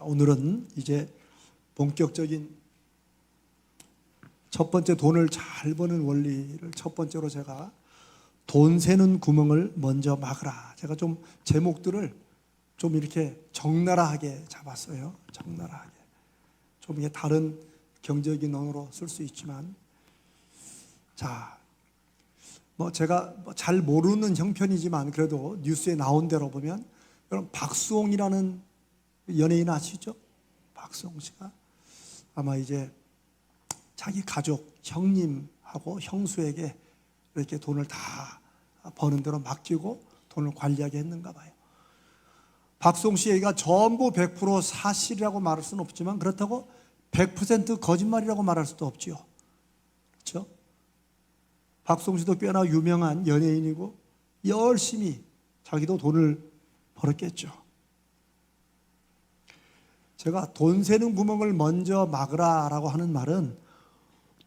오늘은 이제 본격적인 첫 번째 돈을 잘 버는 원리를 첫 번째로 제가 돈 새는 구멍을 먼저 막으라. 제가 좀 제목들을 좀 이렇게 적나라하게 잡았어요. 적나라하게. 좀 이게 다른 경제적인 언어로 쓸 수 있지만, 자, 제가 잘 모르는 형편이지만 그래도 뉴스에 나온 대로 보면, 여러분 박수홍이라는 연예인 아시죠? 박수홍 씨가 아마 이제 자기 가족, 형님하고 형수에게 이렇게 돈을 다 버는 대로 맡기고 돈을 관리하게 했는가 봐요. 박수홍 씨 얘기가 전부 100% 사실이라고 말할 수는 없지만 그렇다고 100% 거짓말이라고 말할 수도 없지요. 그렇죠? 박수홍 씨도 꽤나 유명한 연예인이고 열심히 자기도 돈을 벌었겠죠. 제가 돈 새는 구멍을 먼저 막으라라고 하는 말은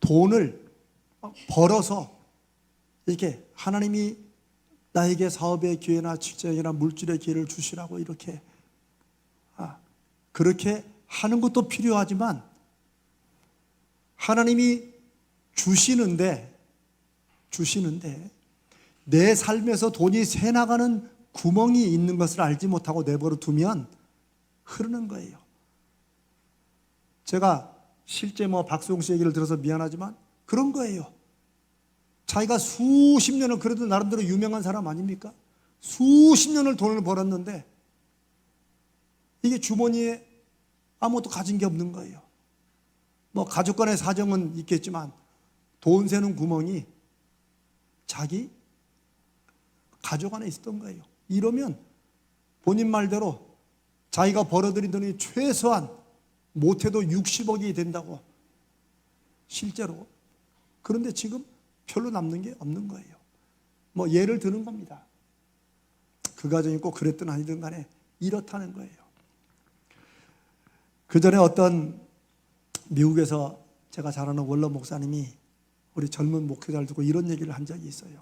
돈을 벌어서 이렇게 하나님이 나에게 사업의 기회나 직장이나 물질의 기회를 주시라고 이렇게 그렇게 하는 것도 필요하지만 하나님이 주시는데 내 삶에서 돈이 새나가는 구멍이 있는 것을 알지 못하고 내버려 두면 흐르는 거예요. 제가 실제 박수홍 씨 얘기를 들어서 미안하지만 그런 거예요. 자기가 수십 년을, 그래도 나름대로 유명한 사람 아닙니까? 수십 년을 돈을 벌었는데 이게 주머니에 아무것도 가진 게 없는 거예요. 가족 간의 사정은 있겠지만 돈 새는 구멍이 자기 가족 안에 있었던 거예요. 이러면 본인 말대로 자기가 벌어들인 돈이 최소한 못해도 60억이 된다고, 실제로. 그런데 지금 별로 남는 게 없는 거예요. 예를 드는 겁니다. 그 가정이 꼭 그랬든 아니든 간에 이렇다는 거예요. 그 전에 어떤 미국에서 제가 잘 아는 원로 목사님이 우리 젊은 목회자를 두고 이런 얘기를 한 적이 있어요.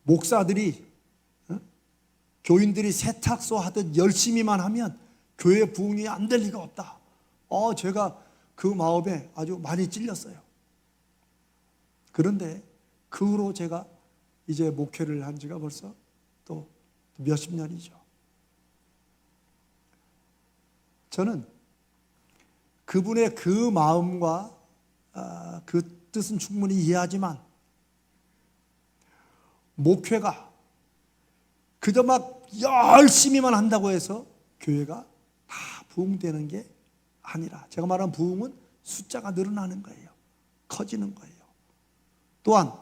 목사들이, 교인들이 세탁소 하듯 열심히만 하면 교회 부흥이 안 될 리가 없다. 제가 그 마음에 아주 많이 찔렸어요. 그런데 그 후로 제가 이제 목회를 한 지가 벌써 또 몇십 년이죠. 저는 그분의 그 마음과 그 뜻은 충분히 이해하지만 목회가 그저 열심히만 한다고 해서 교회가 다 부흥되는 게 아니라, 제가 말한 부흥은 숫자가 늘어나는 거예요. 커지는 거예요. 또한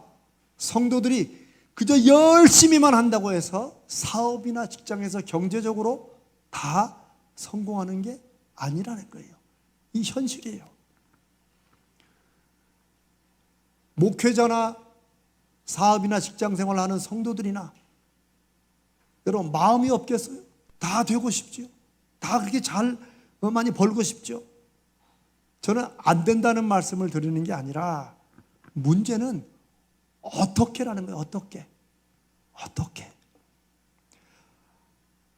성도들이 그저 열심히만 한다고 해서 사업이나 직장에서 경제적으로 다 성공하는 게 아니라는 거예요. 이 현실이에요. 목회자나 사업이나 직장 생활을 하는 성도들이나 여러분 마음이 없겠어요? 다 되고 싶죠. 다 그렇게 잘 많이 벌고 싶죠. 저는 안 된다는 말씀을 드리는 게 아니라 문제는 어떻게라는 거예요. 어떻게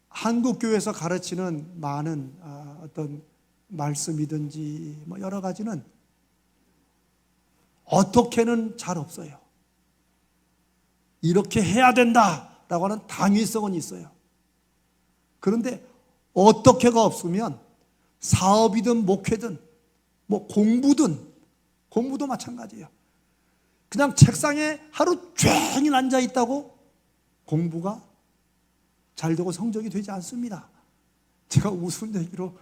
한국 교회에서 가르치는 많은 어떤 말씀이든지 여러 가지는 어떻게는 잘 없어요. 이렇게 해야 된다라고 하는 당위성은 있어요. 그런데 어떻게가 없으면 사업이든 목회든 공부도 마찬가지예요. 그냥 책상에 하루 종일 앉아 있다고 공부가 잘 되고 성적이 되지 않습니다. 제가 우스운 얘기로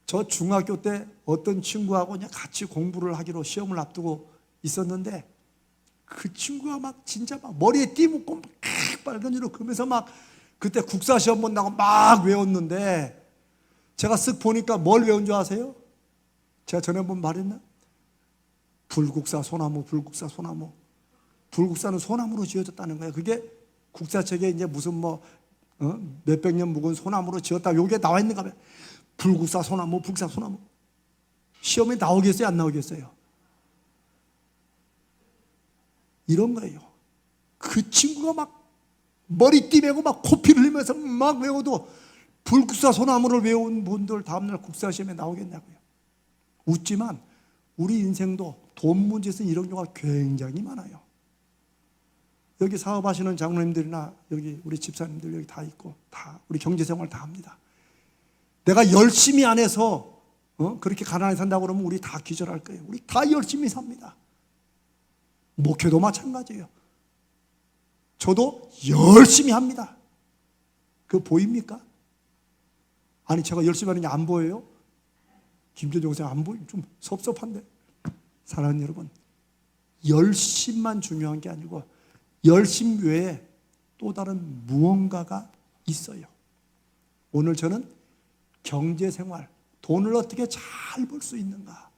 저 중학교 때 어떤 친구하고 같이 공부를 하기로 시험을 앞두고 있었는데 그 친구가 진짜 머리에 띠 묻고 빨간 줄로 그러면서 그때 국사 시험 본다고 외웠는데 제가 쓱 보니까 뭘 외운 줄 아세요? 제가 전에 한번 말했나? 불국사 소나무, 불국사 소나무. 불국사는 소나무로 지어졌다는 거예요. 그게 국사책에 이제 무슨 몇백 년 묵은 소나무로 지었다, 요게 나와 있는가 봐요. 불국사 소나무, 불국사 소나무. 시험에 나오겠어요, 안 나오겠어요? 이런 거예요. 그 친구가 머리띠 메고 막 코피 흘리면서 막 외워도 불국사 소나무를 외운 분들 다음날 국사 시험에 나오겠냐고요. 웃지만 우리 인생도 돈 문제에서 이런 경우가 굉장히 많아요. 여기 사업하시는 장로님들이나 여기 우리 집사님들 여기 다 있고 다 우리 경제생활 다 합니다. 내가 열심히 안 해서 그렇게 가난하게 산다고 그러면 우리 다 기절할 거예요. 우리 다 열심히 삽니다. 목회도 마찬가지예요. 저도 열심히 합니다. 그거 보입니까? 아니 제가 열심히 하는 게 안 보여요? 김전 영생 안 보이면 좀 섭섭한데. 사랑하는 여러분, 열심만 중요한 게 아니고 열심 외에 또 다른 무언가가 있어요. 오늘 저는 경제생활, 돈을 어떻게 잘 벌 수 있는가,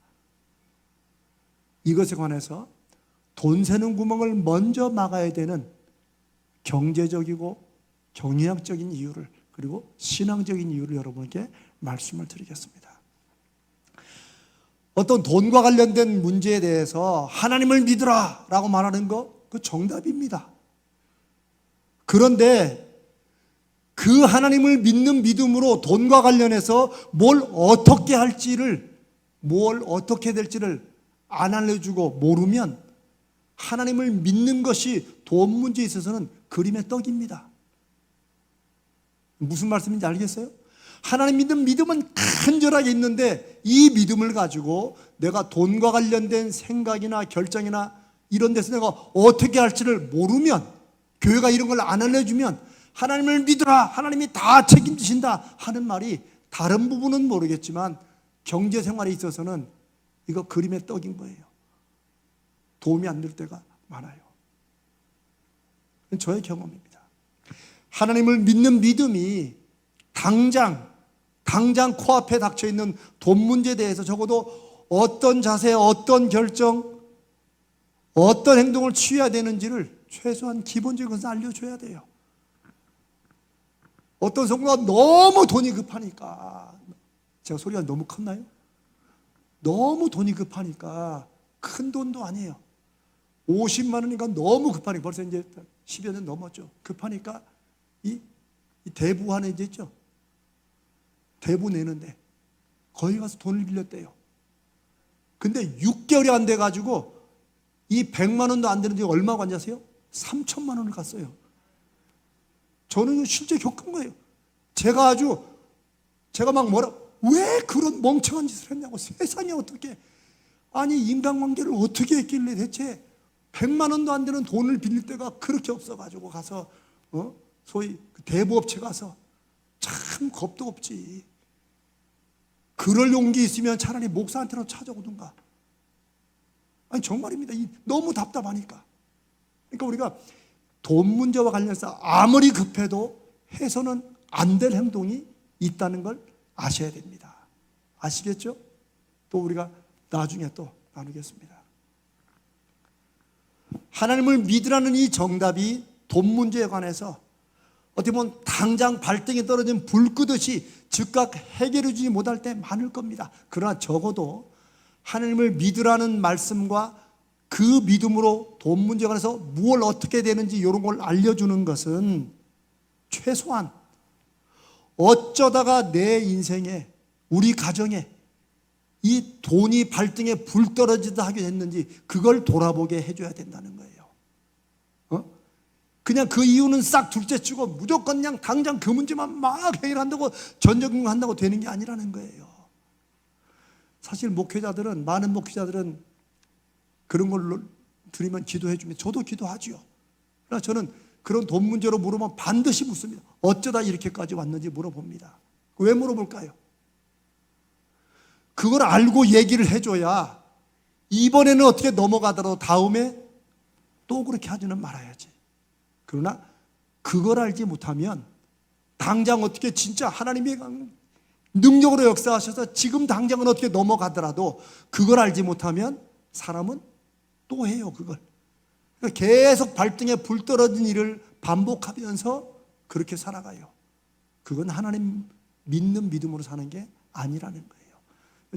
이것에 관해서 돈 새는 구멍을 먼저 막아야 되는 경제적이고 경영학적인 이유를, 그리고 신앙적인 이유를 여러분에게 말씀을 드리겠습니다. 어떤 돈과 관련된 문제에 대해서 하나님을 믿으라 라고 말하는 거, 그 정답입니다. 그런데 그 하나님을 믿는 믿음으로 돈과 관련해서 뭘 어떻게 할지를, 뭘 어떻게 될지를 안 알려주고 모르면 하나님을 믿는 것이 돈 문제에 있어서는 그림의 떡입니다. 무슨 말씀인지 알겠어요? 하나님 믿는 믿음은 간절하게 있는데 이 믿음을 가지고 내가 돈과 관련된 생각이나 결정이나 이런 데서 내가 어떻게 할지를 모르면, 교회가 이런 걸 안 알려주면 하나님을 믿으라, 하나님이 다 책임지신다 하는 말이 다른 부분은 모르겠지만 경제생활에 있어서는 이거 그림의 떡인 거예요. 도움이 안 될 때가 많아요. 저의 경험입니다. 하나님을 믿는 믿음이 당장 코앞에 닥쳐있는 돈 문제에 대해서 적어도 어떤 자세, 어떤 결정, 어떤 행동을 취해야 되는지를 최소한 기본적인 것을 알려줘야 돼요. 어떤 성도가 너무 돈이 급하니까, 제가 소리가 너무 컸나요? 너무 돈이 급하니까, 큰 돈도 아니에요. 50만 원이니까 너무 급하니까, 벌써 이제 10여 년 넘었죠. 급하니까 이 대부 하나 이제 있죠. 대부 내는데 거기 가서 돈을 빌렸대요. 근데 6개월이 안 돼가지고 이 100만 원도 안 되는데 얼마가 앉았어요? 3천만 원을 갔어요. 저는 실제 겪은 거예요. 제가 막 왜 그런 멍청한 짓을 했냐고. 세상에 어떻게, 아니 인간관계를 어떻게 했길래 대체 100만 원도 안 되는 돈을 빌릴 때가 그렇게 없어가지고 가서 소위 대부업체 가서, 참 겁도 없지. 그럴 용기 있으면 차라리 목사한테라도 찾아오든가. 아니 정말입니다. 너무 답답하니까. 그러니까 우리가 돈 문제와 관련해서 아무리 급해도 해서는 안 될 행동이 있다는 걸 아셔야 됩니다. 아시겠죠? 또 우리가 나중에 또 나누겠습니다. 하나님을 믿으라는 이 정답이 돈 문제에 관해서 어떻게 보면 당장 발등에 떨어진 불 끄듯이 즉각 해결해 주지 못할 때 많을 겁니다. 그러나 적어도 하나님을 믿으라는 말씀과 그 믿음으로 돈 문제에 관해서 무엇을 어떻게 되는지 이런 걸 알려주는 것은 최소한 어쩌다가 내 인생에, 우리 가정에 이 돈이 발등에 불 떨어지다 하게 됐는지 그걸 돌아보게 해줘야 된다는 거예요. 그냥 그 이유는 싹 둘째치고 무조건 그냥 당장 그 문제만 막 해결한다고, 전적응용 한다고 되는 게 아니라는 거예요. 사실 많은 목회자들은 그런 걸로 드리면 기도해 줍니다. 저도 기도하지요. 그러나 저는 그런 돈 문제로 물으면 반드시 묻습니다. 어쩌다 이렇게까지 왔는지 물어봅니다. 왜 물어볼까요? 그걸 알고 얘기를 해줘야 이번에는 어떻게 넘어가더라도 다음에 또 그렇게 하지는 말아야지. 그러나 그걸 알지 못하면 당장 어떻게 진짜 하나님의 능력으로 역사하셔서 지금 당장은 어떻게 넘어가더라도 그걸 알지 못하면 사람은 또 해요, 그걸. 그러니까 계속 발등에 불 떨어진 일을 반복하면서 그렇게 살아가요. 그건 하나님 믿는 믿음으로 사는 게 아니라는 거예요.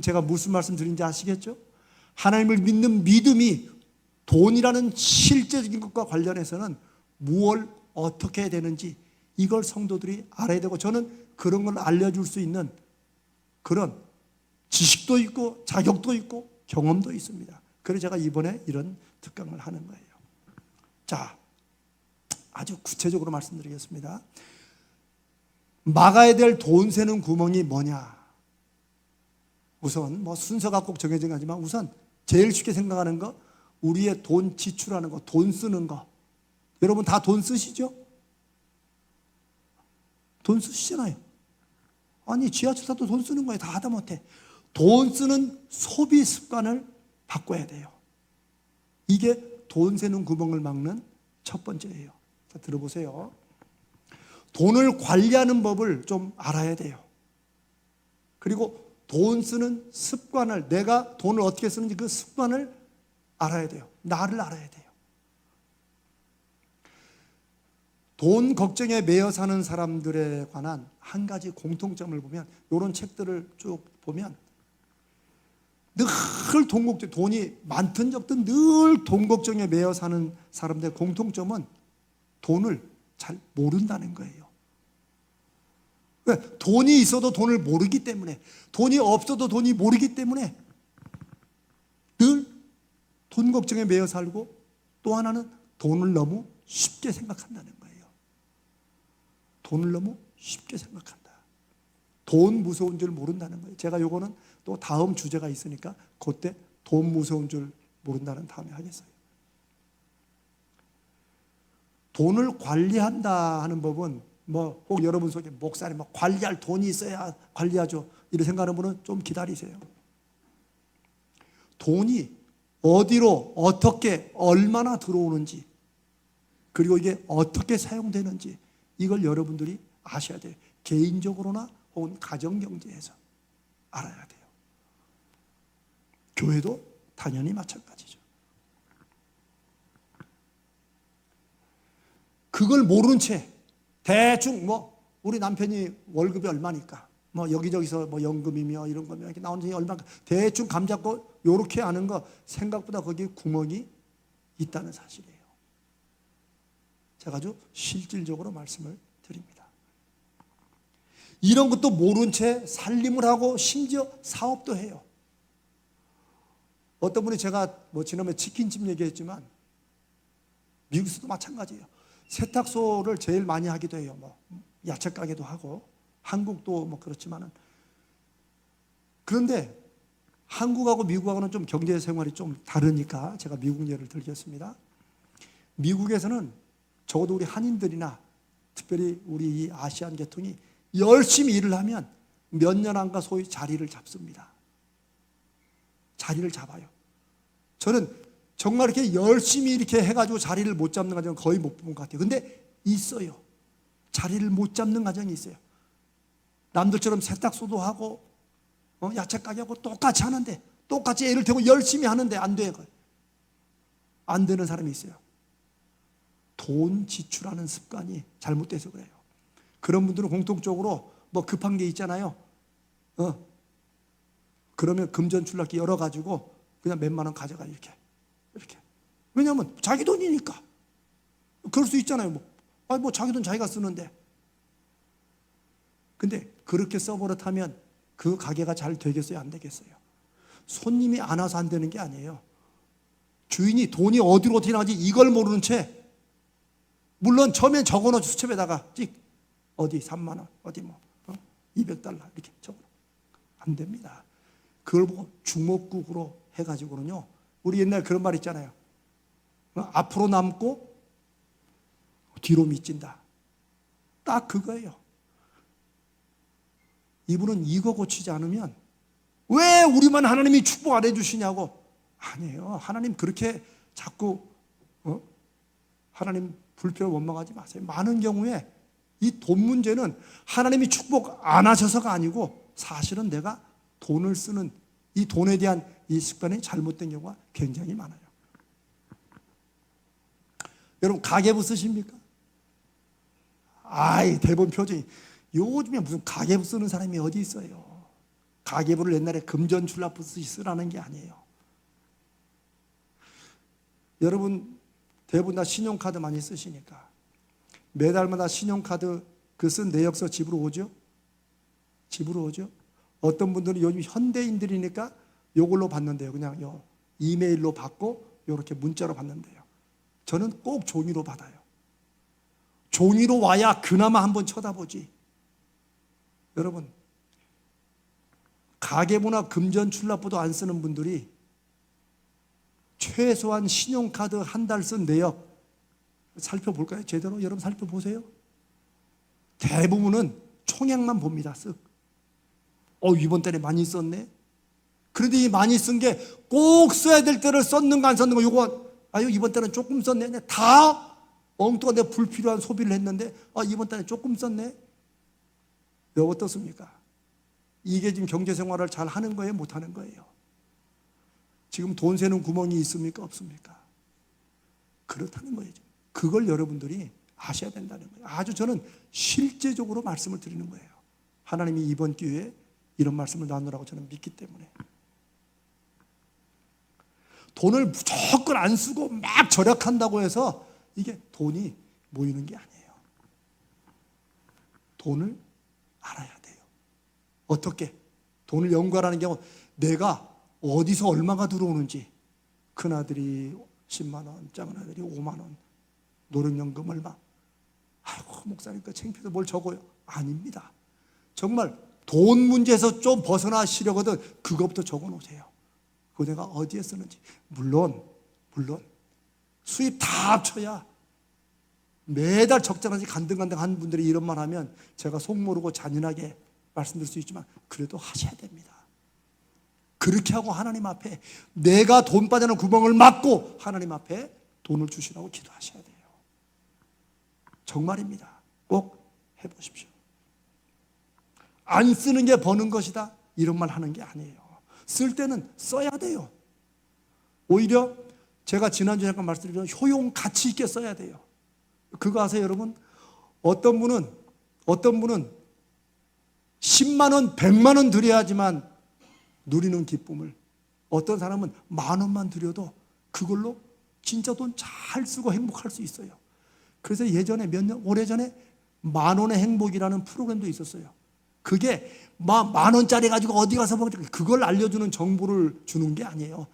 제가 무슨 말씀 드린지 아시겠죠? 하나님을 믿는 믿음이 돈이라는 실제적인 것과 관련해서는 무엇을 어떻게 해야 되는지 이걸 성도들이 알아야 되고, 저는 그런 걸 알려줄 수 있는 그런 지식도 있고 자격도 있고 경험도 있습니다. 그래서 제가 이번에 이런 특강을 하는 거예요. 자, 아주 구체적으로 말씀드리겠습니다. 막아야 될 돈 새는 구멍이 뭐냐? 우선 순서가 꼭 정해진 거지만 우선 제일 쉽게 생각하는 거, 우리의 돈 지출하는 거, 돈 쓰는 거. 여러분 다 돈 쓰시죠? 돈 쓰시잖아요. 아니, 지하철 타도 돈 쓰는 거예요. 다 하다못해 돈 쓰는 소비 습관을 바꿔야 돼요. 이게 돈 새는 구멍을 막는 첫 번째예요. 자, 들어보세요. 돈을 관리하는 법을 좀 알아야 돼요. 그리고 돈 쓰는 습관을, 내가 돈을 어떻게 쓰는지 그 습관을 알아야 돼요. 나를 알아야 돼요. 돈 걱정에 매여 사는 사람들에 관한 한 가지 공통점을 보면, 이런 책들을 쭉 보면 늘 돈 걱정, 돈이 많든 적든 늘 돈 걱정에 매여 사는 사람들의 공통점은 돈을 잘 모른다는 거예요. 왜? 돈이 있어도 돈을 모르기 때문에, 돈이 없어도 돈이 모르기 때문에 늘 돈 걱정에 매여 살고, 또 하나는 돈을 너무 쉽게 생각한다는 거예요. 돈을 너무 쉽게 생각한다. 돈 무서운 줄 모른다는 거예요. 제가 요거는 또 다음 주제가 있으니까 그때 돈 무서운 줄 모른다는 다음에 하겠어요. 돈을 관리한다 하는 법은 꼭 여러분 속에 목사님 관리할 돈이 있어야 관리하죠, 이렇게 생각하는 분은 좀 기다리세요. 돈이 어디로 어떻게 얼마나 들어오는지, 그리고 이게 어떻게 사용되는지, 이걸 여러분들이 아셔야 돼요. 개인적으로나 혹은 가정경제에서 알아야 돼요. 교회도 당연히 마찬가지죠. 그걸 모른 채 대충 우리 남편이 월급이 얼마니까 여기저기서 연금이며 이런 거며 이렇게 나오는 돈이 얼마니까 대충 감 잡고 요렇게 아는 거, 생각보다 거기에 구멍이 있다는 사실이에요. 제가 아주 실질적으로 말씀을 드립니다. 이런 것도 모른 채 살림을 하고 심지어 사업도 해요. 어떤 분이, 제가 지난번에 치킨집 얘기했지만 미국에서도 마찬가지예요. 세탁소를 제일 많이 하기도 해요. 야채 가게도 하고, 한국도 그렇지만은. 그런데 한국하고 미국하고는 좀 경제 생활이 좀 다르니까 제가 미국 예를 들겠습니다. 미국에서는 적어도 우리 한인들이나 특별히 우리 이 아시안 계통이 열심히 일을 하면 몇 년 안가 소위 자리를 잡습니다. 자리를 잡아요. 저는 정말 이렇게 열심히 이렇게 해가지고 자리를 못 잡는 가정은 거의 못 본 것 같아요. 근데 있어요. 자리를 못 잡는 가정이 있어요. 남들처럼 세탁소도 하고 야채 가게하고 똑같이 하는데, 똑같이 애를 태우고 열심히 하는데 안 돼요. 안 되는 사람이 있어요. 돈 지출하는 습관이 잘못돼서 그래요. 그런 분들은 공통적으로 급한 게 있잖아요. 그러면 금전출납기 열어가지고 그냥 몇만 원 가져가, 이렇게. 왜냐하면 자기 돈이니까. 그럴 수 있잖아요. 자기 돈 자기가 쓰는데. 근데 그렇게 써버릇하면 그 가게가 잘 되겠어요, 안 되겠어요? 손님이 안 와서 안 되는 게 아니에요. 주인이 돈이 어디로 어떻게 나가지 이걸 모르는 채, 물론 처음엔 적어놓죠. 수첩에다가 어디 3만 원, 어디 $200 이렇게 적어. 안 됩니다. 그걸 보고 주먹국으로 해가지고는요, 우리 옛날 그런 말 있잖아요. 앞으로 남고 뒤로 미친다. 딱 그거예요. 이분은 이거 고치지 않으면 왜 우리만 하나님이 축복 안 해주시냐고. 아니에요. 하나님 그렇게 자꾸 하나님 불평 원망하지 마세요. 많은 경우에 이 돈 문제는 하나님이 축복 안 하셔서가 아니고, 사실은 내가 돈을 쓰는 이 돈에 대한 이 습관이 잘못된 경우가 굉장히 많아요. 여러분 가계부 쓰십니까? 대부분 표정이, 요즘에 무슨 가계부 쓰는 사람이 어디 있어요. 가계부를 옛날에 금전출납부 쓰라는 게 아니에요. 여러분 대부분 다 신용카드 많이 쓰시니까 매달마다 신용카드 그 쓴 내역서 집으로 오죠? 집으로 오죠? 어떤 분들은 요즘 현대인들이니까 요걸로 받는데요. 그냥 요 이메일로 받고 요렇게 문자로 받는데요. 저는 꼭 종이로 받아요. 종이로 와야 그나마 한번 쳐다보지. 여러분, 가계부나 금전출납부도 안 쓰는 분들이 최소한 신용카드 한 달 쓴 내역 살펴볼까요? 제대로 여러분 살펴보세요. 대부분은 총액만 봅니다. 쓱. 이번 달에 많이 썼네. 그런데 이 많이 쓴 게 꼭 써야 될 때를 썼는가 안 썼는가, 요거 이번 달은 조금 썼네. 다 엉뚱한 데 불필요한 소비를 했는데 이번 달에 조금 썼네. 왜 어떻습니까? 이게 지금 경제생활을 잘 하는 거예요? 못 하는 거예요? 지금 돈 새는 구멍이 있습니까? 없습니까? 그렇다는 거예요. 그걸 여러분들이 아셔야 된다는 거예요. 아주 저는 실제적으로 말씀을 드리는 거예요. 하나님이 이번 기회에 이런 말씀을 나누라고 저는 믿기 때문에. 돈을 무조건 안 쓰고 막 절약한다고 해서 이게 돈이 모이는 게 아니에요. 돈을 알아야 돼요. 어떻게? 돈을 연구하라는 경우 내가 어디서 얼마가 들어오는지, 큰아들이 10만 원, 작은아들이 5만 원, 노령연금 얼마. 목사님 그 창피해서 뭘 적어요? 아닙니다. 정말 돈 문제에서 좀 벗어나시려거든 그것부터 적어놓으세요. 그거 내가 어디에 쓰는지. 물론 수입 다 합쳐야 매달 적정하지 간등간등한 분들이 이런 말 하면 제가 속 모르고 잔인하게 말씀드릴 수 있지만 그래도 하셔야 됩니다. 그렇게 하고 하나님 앞에 내가 돈 빠지는 구멍을 막고 하나님 앞에 돈을 주시라고 기도하셔야 돼요. 정말입니다. 꼭 해보십시오. 안 쓰는 게 버는 것이다 이런 말 하는 게 아니에요. 쓸 때는 써야 돼요. 오히려 제가 지난주에 잠깐 말씀드린 효용 가치 있게 써야 돼요. 그거 아세요 여러분? 어떤 분은 10만 원, 100만 원 드려야지만 누리는 기쁨을, 어떤 사람은 10,000원만 드려도 그걸로 진짜 돈 잘 쓰고 행복할 수 있어요. 그래서 예전에 오래전에 10,000원의 행복이라는 프로그램도 있었어요. 그게 10,000원짜리 가지고 어디 가서 먹지, 그걸 알려주는 정보를 주는 게 아니에요.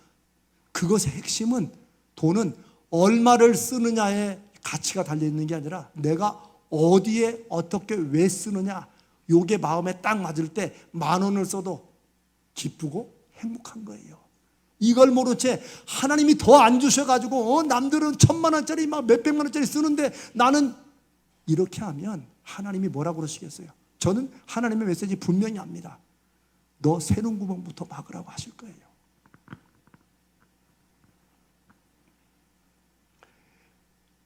그것의 핵심은 돈은 얼마를 쓰느냐에 가치가 달려있는 게 아니라 내가 어디에 어떻게 왜 쓰느냐, 요게 마음에 딱 맞을 때 10,000원을 써도 기쁘고 행복한 거예요. 이걸 모른 채 하나님이 더 안 주셔가지고 남들은 1,000,000원짜리 막 몇백만원짜리 쓰는데 나는, 이렇게 하면 하나님이 뭐라고 그러시겠어요? 저는 하나님의 메시지 분명히 압니다. 너 새는 구멍부터 막으라고 하실 거예요.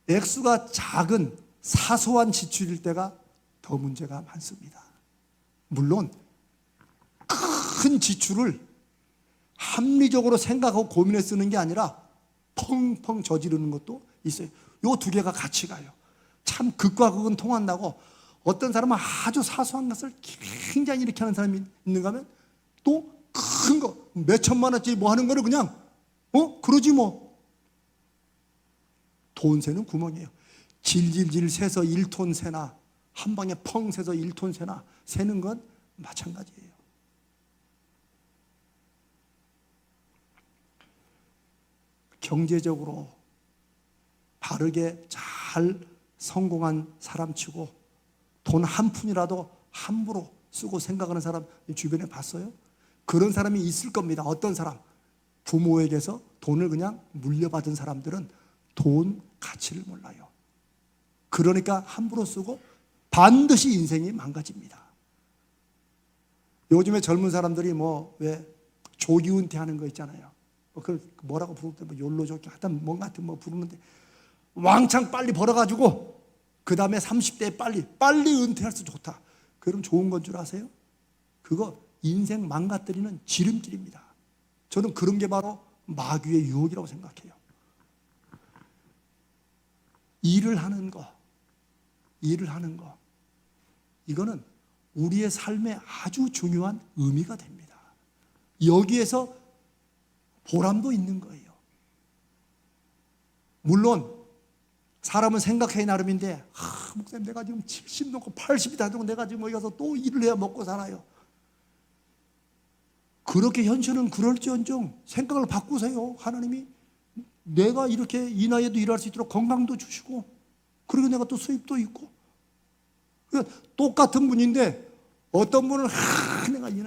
액수가 작은 사소한 지출일 때가 더 문제가 많습니다. 물론 큰 지출을 합리적으로 생각하고 고민해 쓰는 게 아니라 펑펑 저지르는 것도 있어요. 요 두 개가 같이 가요. 참 극과 극은 통한다고. 어떤 사람은 아주 사소한 것을 굉장히 이렇게 하는 사람이 있는가 하면 또 큰 거, 몇천만 원짜리 뭐 하는 거를 그냥 그러지 뭐. 돈 새는 구멍이에요. 질질질 새서 1톤 새나 한 방에 펑 새서 1톤 새나 새는 건 마찬가지예요. 경제적으로 바르게 잘 성공한 사람치고 돈 한 푼이라도 함부로 쓰고 생각하는 사람 주변에 봤어요? 그런 사람이 있을 겁니다. 어떤 사람? 부모에게서 돈을 그냥 물려받은 사람들은 돈 가치를 몰라요. 그러니까 함부로 쓰고 반드시 인생이 망가집니다. 요즘에 젊은 사람들이 왜 조기 은퇴하는 거 있잖아요. 그걸 뭐라고 부르는데 욜로 조기 하여튼 뭔가 같은 부르는데 왕창 빨리 벌어가지고 그 다음에 30대에 빨리 은퇴할 수 좋다. 그럼 좋은 건 줄 아세요? 그거 인생 망가뜨리는 지름길입니다. 저는 그런 게 바로 마귀의 유혹이라고 생각해요. 일을 하는 거, 이거는 우리의 삶에 아주 중요한 의미가 됩니다. 여기에서 보람도 있는 거예요. 물론 사람은 생각하기 나름인데 목사님 내가 지금 70 넘고 80이 다 되고 내가 지금 어디 가서 또 일을 해야 먹고 살아요. 그렇게 현실은 그럴지언정 생각을 바꾸세요. 하나님이 내가 이렇게 이 나이에도 일할 수 있도록 건강도 주시고, 그리고 내가 또 수입도 있고, 똑같은 분인데 어떤 분은 내가 이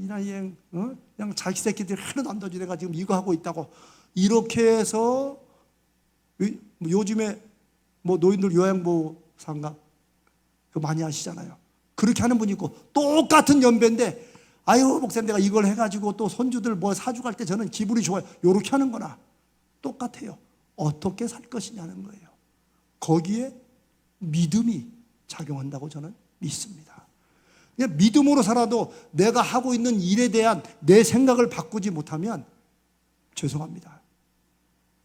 나이에 그냥 자기 새끼들이 하나도 안 도와줘, 내가 지금 이거 하고 있다고 이렇게 해서, 요즘에 뭐 노인들 요양보 상가 그거 많이 하시잖아요. 그렇게 하는 분이 있고, 똑같은 연배인데 아유 목사님 내가 이걸 해가지고 또 손주들 뭐 사주갈 때 저는 기분이 좋아요, 요렇게 하는 거나 똑같아요. 어떻게 살 것이냐는 거예요. 거기에 믿음이 작용한다고 저는 믿습니다. 그냥 믿음으로 살아도 내가 하고 있는 일에 대한 내 생각을 바꾸지 못하면 죄송합니다,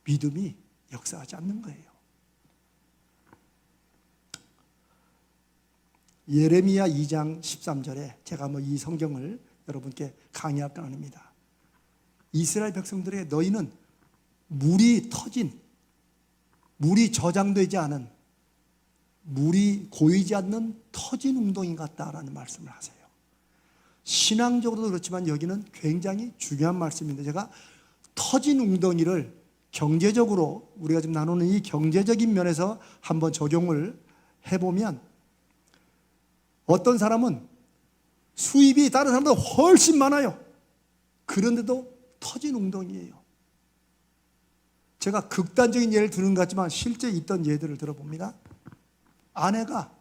믿음이 역사하지 않는 거예요. 예레미야 2장 13절에 제가 뭐 이 성경을 여러분께 강의할 건 아닙니다. 이스라엘 백성들에게 너희는 물이 터진, 물이 저장되지 않은, 물이 고이지 않는 터진 웅덩이 같다라는 말씀을 하세요. 신앙적으로도 그렇지만 여기는 굉장히 중요한 말씀인데, 제가 터진 웅덩이를 경제적으로 우리가 지금 나누는 이 경제적인 면에서 한번 적용을 해보면, 어떤 사람은 수입이 다른 사람보다 훨씬 많아요. 그런데도 터진 웅덩이에요. 제가 극단적인 예를 드는 것 같지만 실제 있던 예들을 들어봅니다. 아내가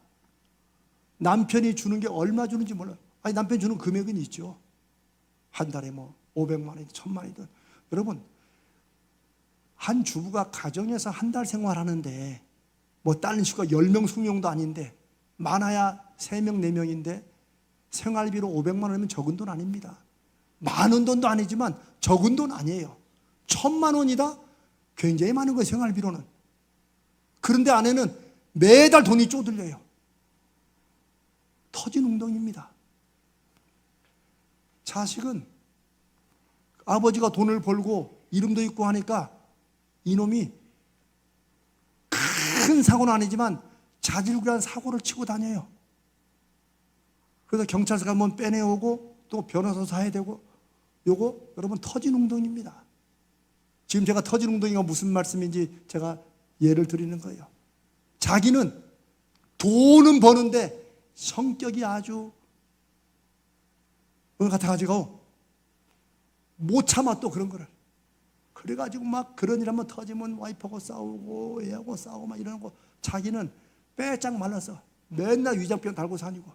남편이 주는 게 얼마 주는지 몰라요. 아니 남편이 주는 금액은 있죠. 한 달에 뭐 500만 원이든 1000만 원이든. 여러분, 한 주부가 가정에서 한 달 생활하는데 뭐 다른 식구가 10명 20명도 아닌데 많아야 3명 4명인데 생활비로 500만 원이면 적은 돈 아닙니다. 많은 돈도 아니지만 적은 돈 아니에요. 1000만 원이다? 굉장히 많은 거예요, 생활비로는. 그런데 아내는 매달 돈이 쪼들려요. 터진 웅덩이입니다. 자식은 아버지가 돈을 벌고 이름도 있고 하니까 이놈이 큰 사고는 아니지만 자질구레한 사고를 치고 다녀요. 그래서 경찰서 가면 빼내오고 또 변호사 사야 되고, 요거 여러분 터진 웅덩이입니다. 지금 제가 터진 웅덩이가 무슨 말씀인지 제가 예를 드리는 거예요. 자기는 돈은 버는데 성격이 아주 같아가지고 못 참아, 또 그런 거를. 그래가지고 막 그런 일 한번 터지면 와이프하고 싸우고 애하고 싸우고 막 이러는 거, 자기는 빼짝 말라서 맨날 위장병 달고 다니고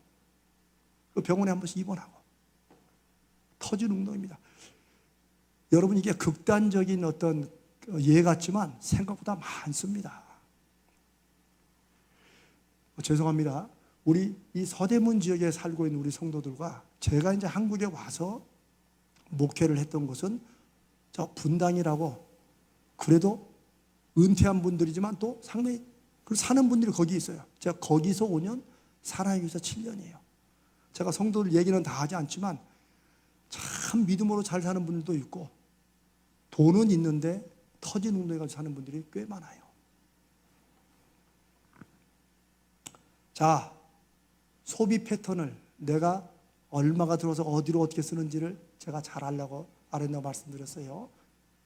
그 병원에 한 번씩 입원하고. 터진 웅덩이입니다. 여러분, 이게 극단적인 어떤 예 같지만 생각보다 많습니다. 죄송합니다. 우리 이 서대문 지역에 살고 있는 우리 성도들과 제가 이제 한국에 와서 목회를 했던 곳은 저 분당이라고, 그래도 은퇴한 분들이지만 또 상당히 사는 분들이 거기 있어요. 제가 거기서 5년, 살아있어서 7년이에요. 제가 성도들 얘기는 다 하지 않지만 참 믿음으로 잘 사는 분들도 있고, 돈은 있는데 터진 웅덩이 가지고 사는 분들이 꽤 많아요. 자, 소비 패턴을 내가 얼마가 들어서 어디로 어떻게 쓰는지를 제가 잘 알라고 아랫날 말씀드렸어요.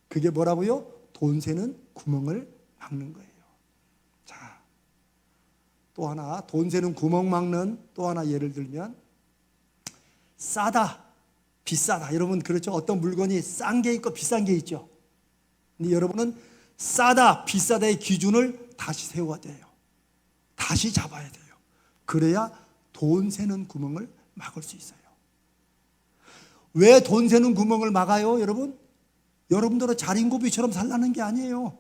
그게 뭐라고요? 돈 새는 구멍을 막는 거예요. 자, 또 하나, 돈 새는 구멍 막는 또 하나 예를 들면, 싸다, 비싸다. 여러분 그렇죠? 어떤 물건이 싼 게 있고 비싼 게 있죠. 근데 여러분은 싸다, 비싸다의 기준을 다시 세워야 돼요. 다시 잡아야 돼요. 그래야 돈 새는 구멍을 막을 수 있어요. 왜 돈 새는 구멍을 막아요, 여러분? 여러분들은 자린고비처럼 살라는 게 아니에요.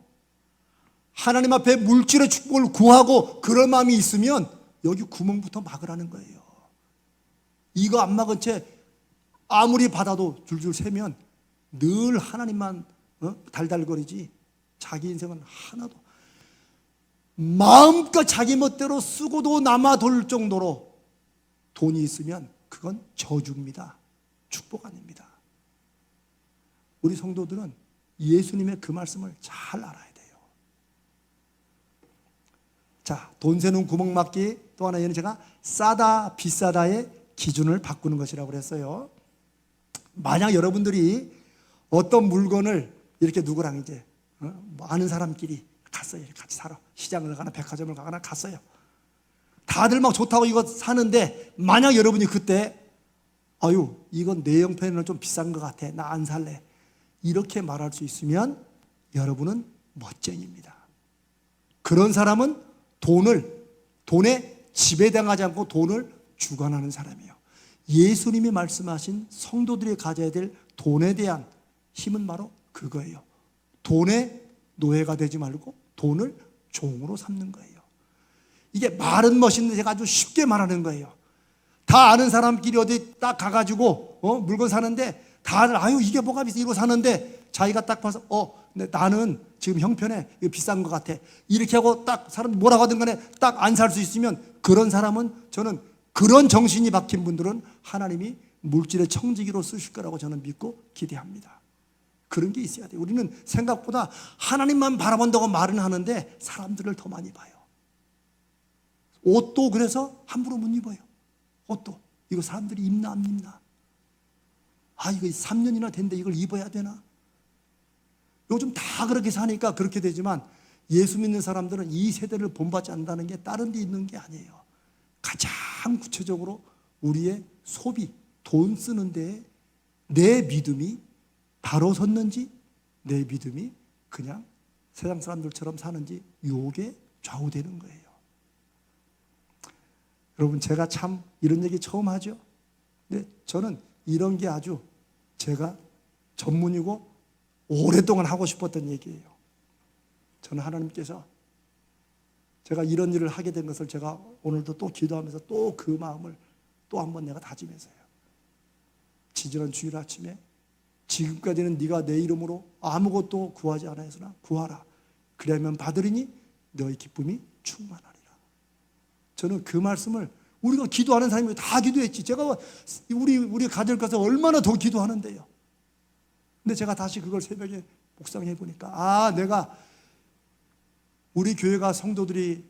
하나님 앞에 물질의 축복을 구하고 그럴 마음이 있으면 여기 구멍부터 막으라는 거예요. 이거 안 막은 채 아무리 받아도 줄줄 새면 늘 하나님만 달달거리지 자기 인생은 하나도, 마음껏 자기 멋대로 쓰고도 남아돌 정도로 돈이 있으면 그건 저주입니다. 축복 아닙니다. 우리 성도들은 예수님의 그 말씀을 잘 알아야 돼요. 자, 돈 세는 구멍 막기, 또 하나 얘는 제가 싸다 비싸다의 기준을 바꾸는 것이라고 그랬어요. 만약 여러분들이 어떤 물건을 이렇게 누구랑 이제 뭐 아는 사람끼리 갔어요. 같이 사러 시장을 가거나 백화점을 가거나 갔어요. 다들 막 좋다고 이거 사는데 만약 여러분이 그때 아유 이건 내 형편에는 좀 비싼 것 같아, 나 안 살래, 이렇게 말할 수 있으면 여러분은 멋쟁이입니다. 그런 사람은 돈에 지배당하지 않고 돈을 주관하는 사람이에요. 예수님이 말씀하신 성도들이 가져야 될 돈에 대한 힘은 바로 그거예요. 돈의 노예가 되지 말고 돈을 종으로 삼는 거예요. 이게 말은 멋있는데 제가 아주 쉽게 말하는 거예요. 다 아는 사람끼리 어디 딱 가가지고 물건 사는데 다들 아유 이게 뭐가 비싸 이거 사는데 자기가 딱 봐서 근데 나는 지금 형편에 이거 비싼 것 같아 이렇게 하고 딱 사람 뭐라고 하든 간에 딱 안 살 수 있으면 그런 사람은, 저는 그런 정신이 박힌 분들은 하나님이 물질의 청지기로 쓰실 거라고 저는 믿고 기대합니다. 그런 게 있어야 돼요. 우리는 생각보다 하나님만 바라본다고 말은 하는데 사람들을 더 많이 봐요. 옷도 그래서 함부로 못 입어요. 옷도 이거 사람들이 입나 안 입나, 아 이거 3년이나 됐는데 이걸 입어야 되나. 요즘 다 그렇게 사니까 그렇게 되지만 예수 믿는 사람들은 이 세대를 본받지 않는다는 게 다른 데 있는 게 아니에요. 가장 구체적으로 우리의 소비, 돈 쓰는 데에 내 믿음이 바로 섰는지, 내 믿음이 그냥 세상 사람들처럼 사는지, 요게 좌우되는 거예요. 여러분, 제가 참 이런 얘기 처음 하죠. 근데 저는 이런 게 아주 제가 전문이고 오랫동안 하고 싶었던 얘기예요. 저는 하나님께서 제가 이런 일을 하게 된 것을 제가 오늘도 또 기도하면서 또 그 마음을 또 한 번 내가 다짐해서요. 지지난 주일 아침에 지금까지는 네가 내 이름으로 아무것도 구하지 않았으나 구하라. 그러면 받으리니 너의 기쁨이 충만하리라. 저는 그 말씀을, 우리가 기도하는 사람이 다 기도했지. 제가 우리 가정 가서 얼마나 더 기도하는데요. 근데 제가 다시 그걸 새벽에 묵상해 보니까 내가 우리 교회가 성도들이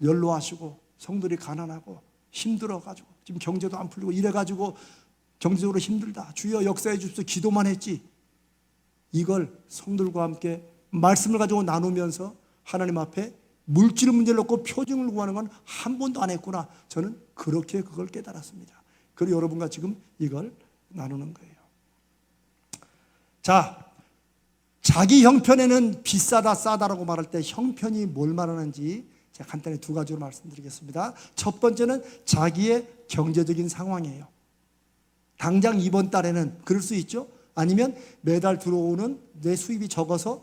연로하시고 성도들이 가난하고 힘들어가지고 지금 경제도 안 풀리고 이래가지고 경제적으로 힘들다, 주여 역사해 주십시오 기도만 했지, 이걸 성도들과 함께 말씀을 가지고 나누면서 하나님 앞에 물질 문제를 놓고 표징을 구하는 건 한 번도 안 했구나. 저는 그렇게 그걸 깨달았습니다. 그리고 여러분과 지금 이걸 나누는 거예요. 자, 자기 형편에는 비싸다 싸다라고 말할 때 형편이 뭘 말하는지 제가 간단히 두 가지로 말씀드리겠습니다. 첫 번째는 자기의 경제적인 상황이에요. 당장 이번 달에는 그럴 수 있죠. 아니면 매달 들어오는 내 수입이 적어서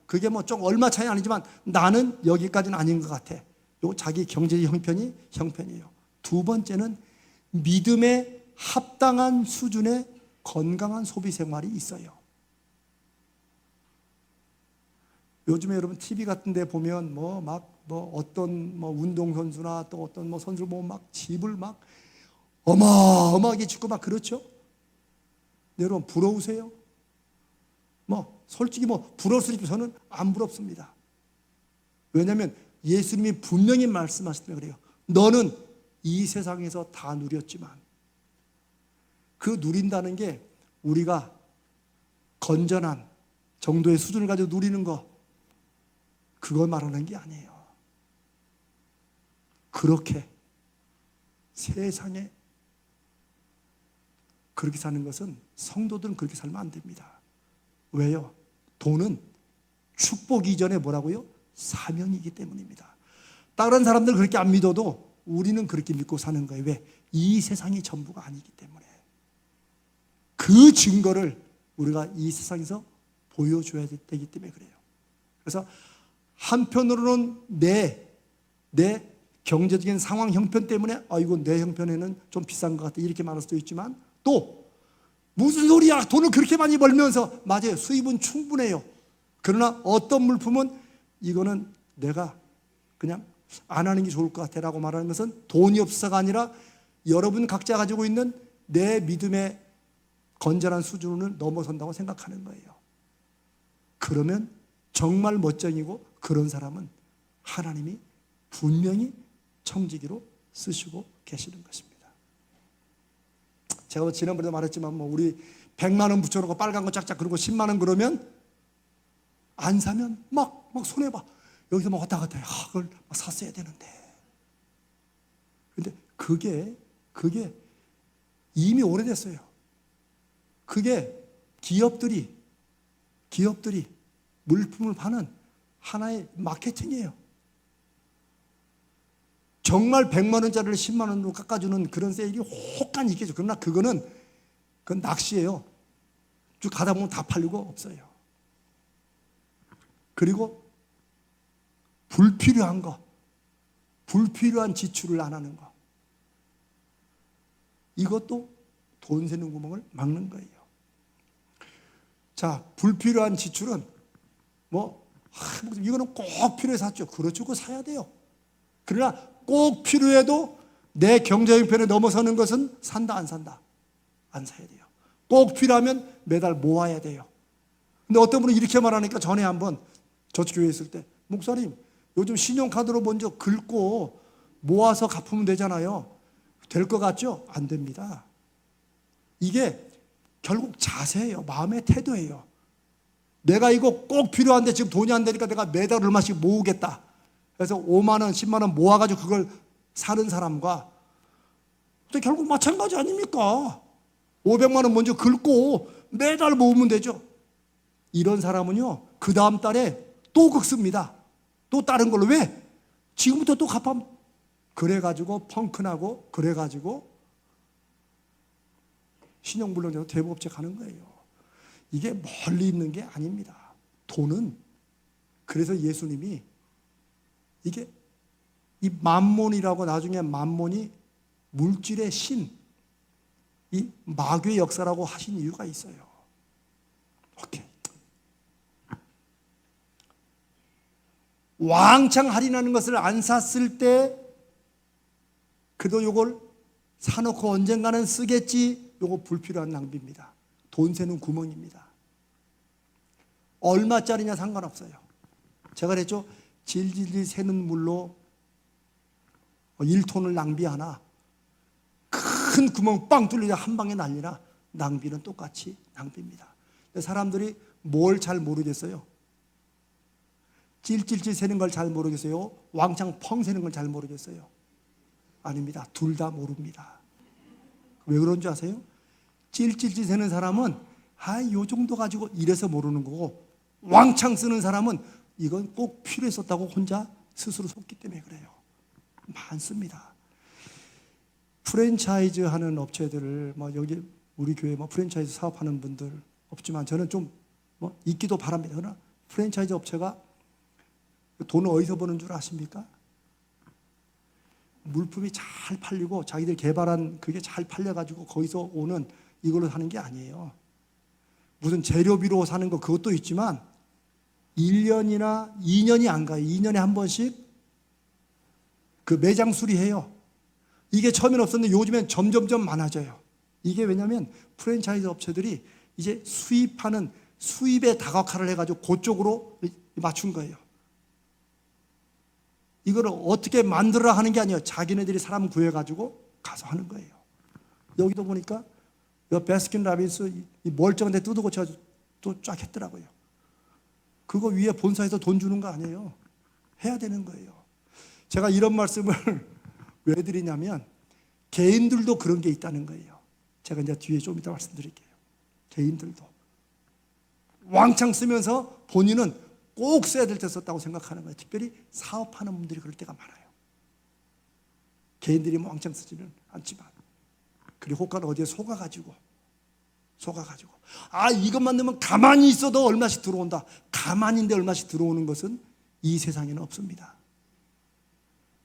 그게 뭐 좀 얼마 차이 아니지만 나는 여기까지는 아닌 것 같아. 요 자기 경제적 형편이에요. 두 번째는 믿음에 합당한 수준의 건강한 소비 생활이 있어요. 요즘에 여러분 TV 같은 데 보면 어떤 운동선수나 또 어떤 선수를 보면 막 집을 막 어마어마하게 짓고 막 그렇죠? 여러분 부러우세요? 솔직히 부러울 수 있고 저는 안 부럽습니다. 왜냐하면 예수님이 분명히 말씀하시더라고요. 그래요. 너는 이 세상에서 다 누렸지만 그 누린다는 게 우리가 건전한 정도의 수준을 가지고 누리는 거, 그걸 말하는 게 아니에요. 그렇게 세상에 그렇게 사는 것은, 성도들은 그렇게 살면 안 됩니다. 왜요? 돈은 축복 이전에 뭐라고요? 사명이기 때문입니다. 다른 사람들은 그렇게 안 믿어도 우리는 그렇게 믿고 사는 거예요. 왜? 이 세상이 전부가 아니기 때문에. 그 증거를 우리가 이 세상에서 보여줘야 되기 때문에 그래요. 그래서 한편으로는 내 경제적인 상황 형편 때문에 이건 내 형편에는 좀 비싼 것 같아 이렇게 말할 수도 있지만, 또 무슨 소리야 돈을 그렇게 많이 벌면서, 맞아요 수입은 충분해요. 그러나 어떤 물품은 이거는 내가 그냥 안 하는 게 좋을 것 같아 라고 말하는 것은 돈이 없어서가 아니라 여러분 각자 가지고 있는 내 믿음의 건전한 수준을 넘어선다고 생각하는 거예요. 그러면 정말 멋쟁이고, 그런 사람은 하나님이 분명히 청지기로 쓰시고 계시는 것입니다. 제가 지난번에도 말했지만 우리 100만 원 붙여놓고 빨간 거 짝짝 그리고 10만 원 그러면 안 사면 막 손해봐. 여기서 막 왔다 갔다 해. 그걸 막 샀어야 되는데. 근데 그게 이미 오래됐어요. 그게 기업들이 물품을 파는 하나의 마케팅이에요. 정말 100만 원짜리를 10만 원으로 깎아주는 그런 세일이 혹간 있겠죠. 그러나 그건 낚시예요. 쭉 가다 보면 다 팔리고 없어요. 그리고 불필요한 지출을 안 하는 거. 이것도 돈 새는 구멍을 막는 거예요. 자, 불필요한 지출은 이거는 꼭 필요해서 샀죠. 그렇죠. 그거 사야 돼요. 그러나 꼭 필요해도 내 경제 형편에 넘어서는 것은 산다 안 산다? 안 사야 돼요. 꼭 필요하면 매달 모아야 돼요. 근데 어떤 분은 이렇게 말하니까 전에 한번 저축교회에 있을 때 목사님 요즘 신용카드로 먼저 긁고 모아서 갚으면 되잖아요. 될 것 같죠? 안 됩니다. 이게 결국 자세예요. 마음의 태도예요. 내가 이거 꼭 필요한데 지금 돈이 안 되니까 내가 매달 얼마씩 모으겠다. 그래서 5만 원, 10만 원 모아가지고 그걸 사는 사람과 결국 마찬가지 아닙니까? 500만 원 먼저 긁고 매달 모으면 되죠. 이런 사람은요, 그 다음 달에 또 긁습니다. 또 다른 걸로. 왜? 지금부터 또 갚아. 그래가지고 펑크나고 그래가지고 신용불량자로 대부업체 가는 거예요. 이게 멀리 있는 게 아닙니다. 돈은 그래서 예수님이 이게 이 만몬이라고 나중에 만몬이 물질의 신, 이 마귀의 역사라고 하신 이유가 있어요. 오케이. 왕창 할인하는 것을 안 샀을 때 그래도 요걸 사놓고 언젠가는 쓰겠지. 요거 불필요한 낭비입니다. 돈 새는 구멍입니다. 얼마짜리냐 상관없어요. 제가 그랬죠. 질질 새는 물로 1톤을 낭비하나 큰 구멍 빵 뚫리자 한 방에 날리나 낭비는 똑같이 낭비입니다. 사람들이 뭘 잘 모르겠어요? 찔찔찔 새는 걸 잘 모르겠어요? 왕창 펑 새는 걸 잘 모르겠어요? 아닙니다. 둘 다 모릅니다. 왜 그런 줄 아세요? 찔찔찔 새는 사람은 요 정도 가지고 이래서 모르는 거고, 왕창 쓰는 사람은 이건 꼭 필요했었다고 혼자 스스로 속기 때문에 그래요. 많습니다. 프랜차이즈 하는 업체들을 여기 우리 교회 프랜차이즈 사업하는 분들 없지만 저는 좀 있기도 바랍니다. 그러나 프랜차이즈 업체가 돈을 어디서 버는 줄 아십니까? 물품이 잘 팔리고 자기들 개발한 그게 잘 팔려가지고 거기서 오는 이걸로 사는 게 아니에요. 무슨 재료비로 사는 거 그것도 있지만 1년이나 2년이 안 가요. 2년에 한 번씩 그 매장 수리해요. 이게 처음엔 없었는데 요즘엔 점점점 많아져요. 이게 왜냐하면 프랜차이즈 업체들이 이제 수입하는 수입의 다각화를 해가지고 그쪽으로 맞춘 거예요. 이걸 어떻게 만들어라 하는 게 아니에요. 자기네들이 사람 구해가지고 가서 하는 거예요. 여기도 보니까 베스킨 라빈스 이 멀쩡한 데 뜯어고쳐가지고 또 쫙 했더라고요. 그거 위에 본사에서 돈 주는 거 아니에요. 해야 되는 거예요. 제가 이런 말씀을 왜 드리냐면 개인들도 그런 게 있다는 거예요. 제가 이제 뒤에 좀 이따 말씀드릴게요. 개인들도 왕창 쓰면서 본인은 꼭 써야 될 때 썼다고 생각하는 거예요. 특별히 사업하는 분들이 그럴 때가 많아요. 개인들이 왕창 쓰지는 않지만, 그리고 혹은 어디에 속아가지고 이것만 넣으면 가만히 있어도 얼마씩 들어온다. 가만히 있는데 얼마씩 들어오는 것은 이 세상에는 없습니다.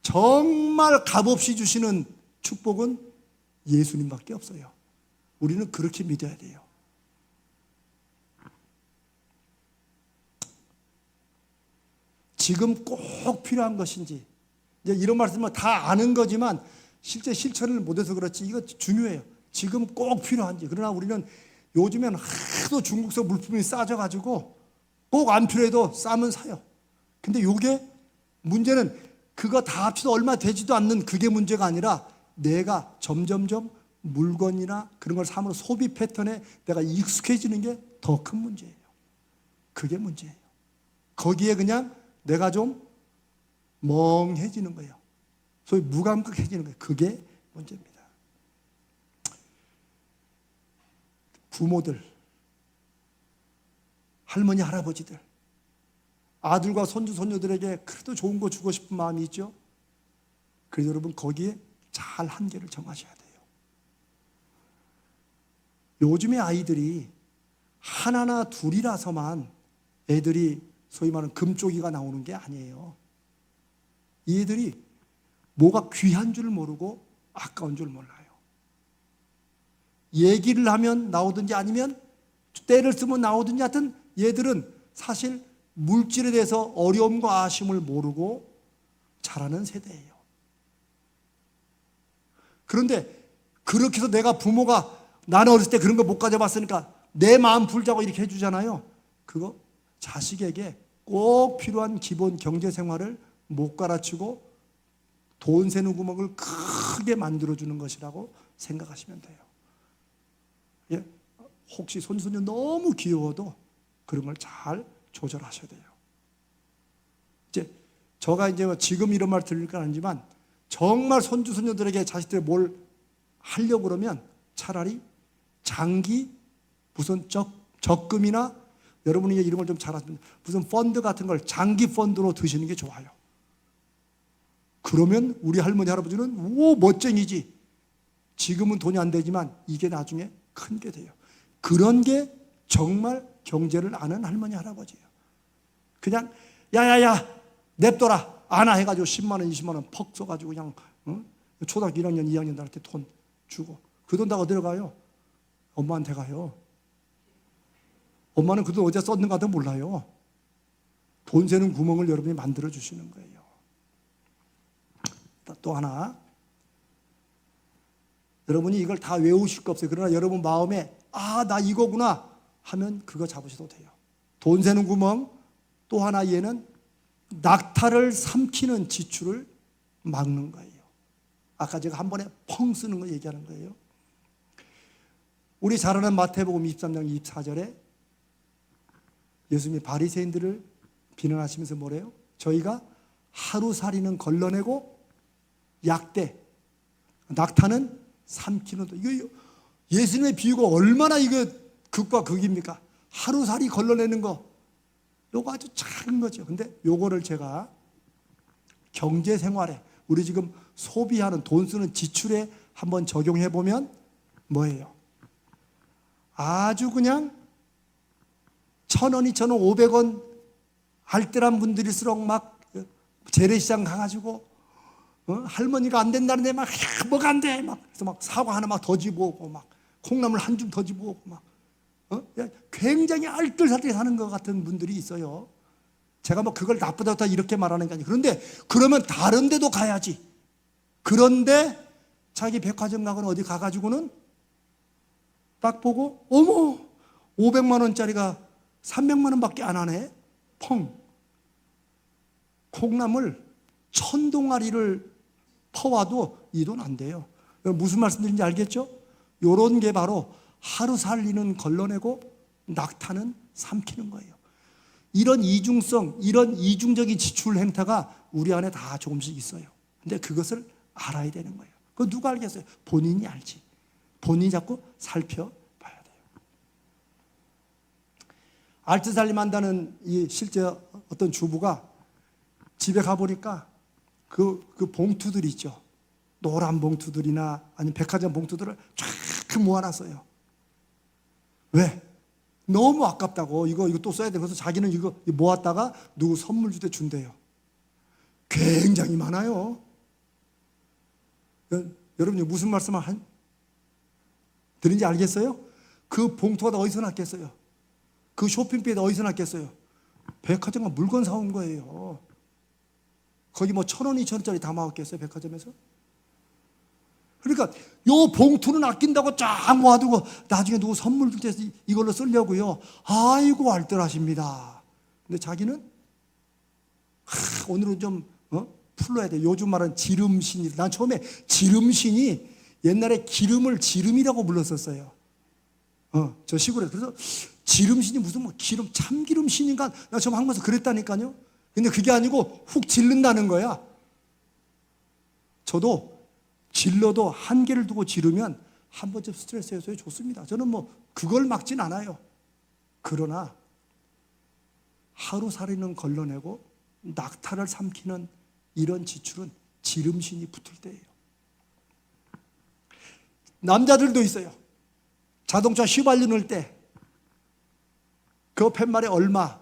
정말 값없이 주시는 축복은 예수님밖에 없어요. 우리는 그렇게 믿어야 돼요. 지금 꼭 필요한 것인지, 이제 이런 말씀은 다 아는 거지만 실제 실천을 못해서 그렇지 이거 중요해요. 지금 꼭 필요한지. 그러나 우리는 요즘엔 하도 중국서 물품이 싸져가지고 꼭 안 필요해도 싸면 사요. 근데 이게 문제는 그거 다 합쳐도 얼마 되지도 않는 그게 문제가 아니라 내가 점점점 물건이나 그런 걸 사므로 소비 패턴에 내가 익숙해지는 게 더 큰 문제예요. 그게 문제예요. 거기에 그냥 내가 좀 멍해지는 거예요. 소위 무감각해지는 거예요. 그게 문제입니다. 부모들, 할머니, 할아버지들, 아들과 손주, 손녀들에게 그래도 좋은 거 주고 싶은 마음이 있죠. 그래서 여러분 거기에 잘 한계를 정하셔야 돼요. 요즘의 아이들이 하나나 둘이라서만 애들이 소위 말하는 금쪽이가 나오는 게 아니에요. 이 애들이 뭐가 귀한 줄 모르고 아까운 줄 몰라요. 얘기를 하면 나오든지 아니면 때를 쓰면 나오든지 하여튼 얘들은 사실 물질에 대해서 어려움과 아쉬움을 모르고 자라는 세대예요. 그런데 그렇게 해서 내가 부모가 나는 어렸을 때 그런 거 못 가져봤으니까 내 마음 풀자고 이렇게 해주잖아요. 그거 자식에게 꼭 필요한 기본 경제 생활을 못 가르치고 돈 세는 구멍을 크게 만들어주는 것이라고 생각하시면 돼요. 예? 혹시 손주손녀 너무 귀여워도 그런 걸 잘 조절하셔야 돼요. 제가 지금 이런 말 들릴 건 아니지만 정말 손주손녀들에게 자식들이 뭘 하려고 그러면 차라리 장기 무슨 적금이나 여러분이 이런 걸 좀 잘 아시면 무슨 펀드 같은 걸 장기 펀드로 드시는 게 좋아요. 그러면 우리 할머니 할아버지는 오 멋쟁이지. 지금은 돈이 안 되지만 이게 나중에 큰 게 돼요. 그런 게 정말 경제를 아는 할머니 할아버지예요. 그냥 야야야 냅둬라 안아 해가지고 10만 원 20만 원 퍽 써가지고 그냥 초등학교 1학년 2학년들한테 돈 주고 그 돈 다 어디로 가요? 엄마한테 가요. 엄마는 그 돈 어디다 썼는가도 몰라요. 돈 세는 구멍을 여러분이 만들어 주시는 거예요. 또 하나, 여러분이 이걸 다 외우실 거 없어요. 그러나 여러분 마음에 나 이거구나 하면 그거 잡으셔도 돼요. 돈 세는 구멍, 또 하나 얘는 낙타를 삼키는 지출을 막는 거예요. 아까 제가 한 번에 펑 쓰는 거 얘기하는 거예요. 우리 잘 아는 마태복음 23장 24절에 예수님이 바리새인들을 비난하시면서 뭐래요? 저희가 하루살이는 걸러내고 약대, 낙타는 삼키는 돈. 이거 예수님의 비유가 얼마나 이거 극과 극입니까? 하루살이 걸러내는 거, 요거 아주 작은 거죠. 근데 요거를 제가 경제 생활에 우리 지금 소비하는 돈 쓰는 지출에 한번 적용해 보면 뭐예요? 아주 그냥 1,000원, 2,000원, 500원 알뜰한 분들일수록 막 재래시장 가가지고 할머니가 안 된다는데 막 뭐가 안 돼 막 그래서 막 사과 하나 막 더 집어오고 막 콩나물 한 줌 더 집어오고 막 굉장히 알뜰살뜰 사는 것 같은 분들이 있어요. 제가 뭐 그걸 나쁘다 이렇게 말하는 게 아니에요. 그런데 그러면 다른 데도 가야지. 그런데 자기 백화점 가거나 어디 가가지고는 딱 보고 어머 500만 원짜리가 300만 원밖에 안 하네. 펑. 콩나물 1000동아리를 퍼와도 이 돈 안 돼요. 무슨 말씀드린지 알겠죠? 요런 게 바로 하루 살리는 걸러내고 낙타는 삼키는 거예요. 이런 이중성, 이런 이중적인 지출 행태가 우리 안에 다 조금씩 있어요. 근데 그것을 알아야 되는 거예요. 그거 누가 알겠어요? 본인이 알지. 본인이 자꾸 살펴봐야 돼요. 알뜰살림한다는 이 실제 어떤 주부가 집에 가보니까 그 봉투들 있죠. 노란 봉투들이나 아니면 백화점 봉투들을 쫙 모아놨어요. 왜? 너무 아깝다고 이거 또 써야 돼. 그래서 자기는 이거 모았다가 누구 선물 줄 때 준대요. 굉장히 많아요. 여러분이 무슨 말씀을 드린지 알겠어요? 그 봉투가 다 어디서 났겠어요? 그 쇼핑백이 어디서 났겠어요? 백화점 가 물건 사온 거예요. 거기 뭐 1,000원, 2,000원짜리 다 모았겠어요, 백화점에서? 그러니까 요 봉투는 아낀다고 쫙 모아두고 나중에 누구 선물 줄 때 이걸로 쓰려고요. 아이고 알뜰하십니다. 근데 자기는 오늘은 좀 풀러야 돼. 요즘 말은 지름신이. 난 처음에 지름신이 옛날에 기름을 지름이라고 불렀었어요. 저 시골에. 그래서 지름신이 무슨 뭐 기름, 참기름신인가? 나 처음 한국에서 그랬다니까요. 근데 그게 아니고 훅 질른다는 거야. 저도 질러도 한계를 두고 지르면 한 번쯤 스트레스 해소에 좋습니다. 저는 뭐 그걸 막진 않아요. 그러나 하루살이는 걸러내고 낙타를 삼키는 이런 지출은 지름신이 붙을 때예요. 남자들도 있어요. 자동차 휘발유 넣을 때 그 팻말에 얼마,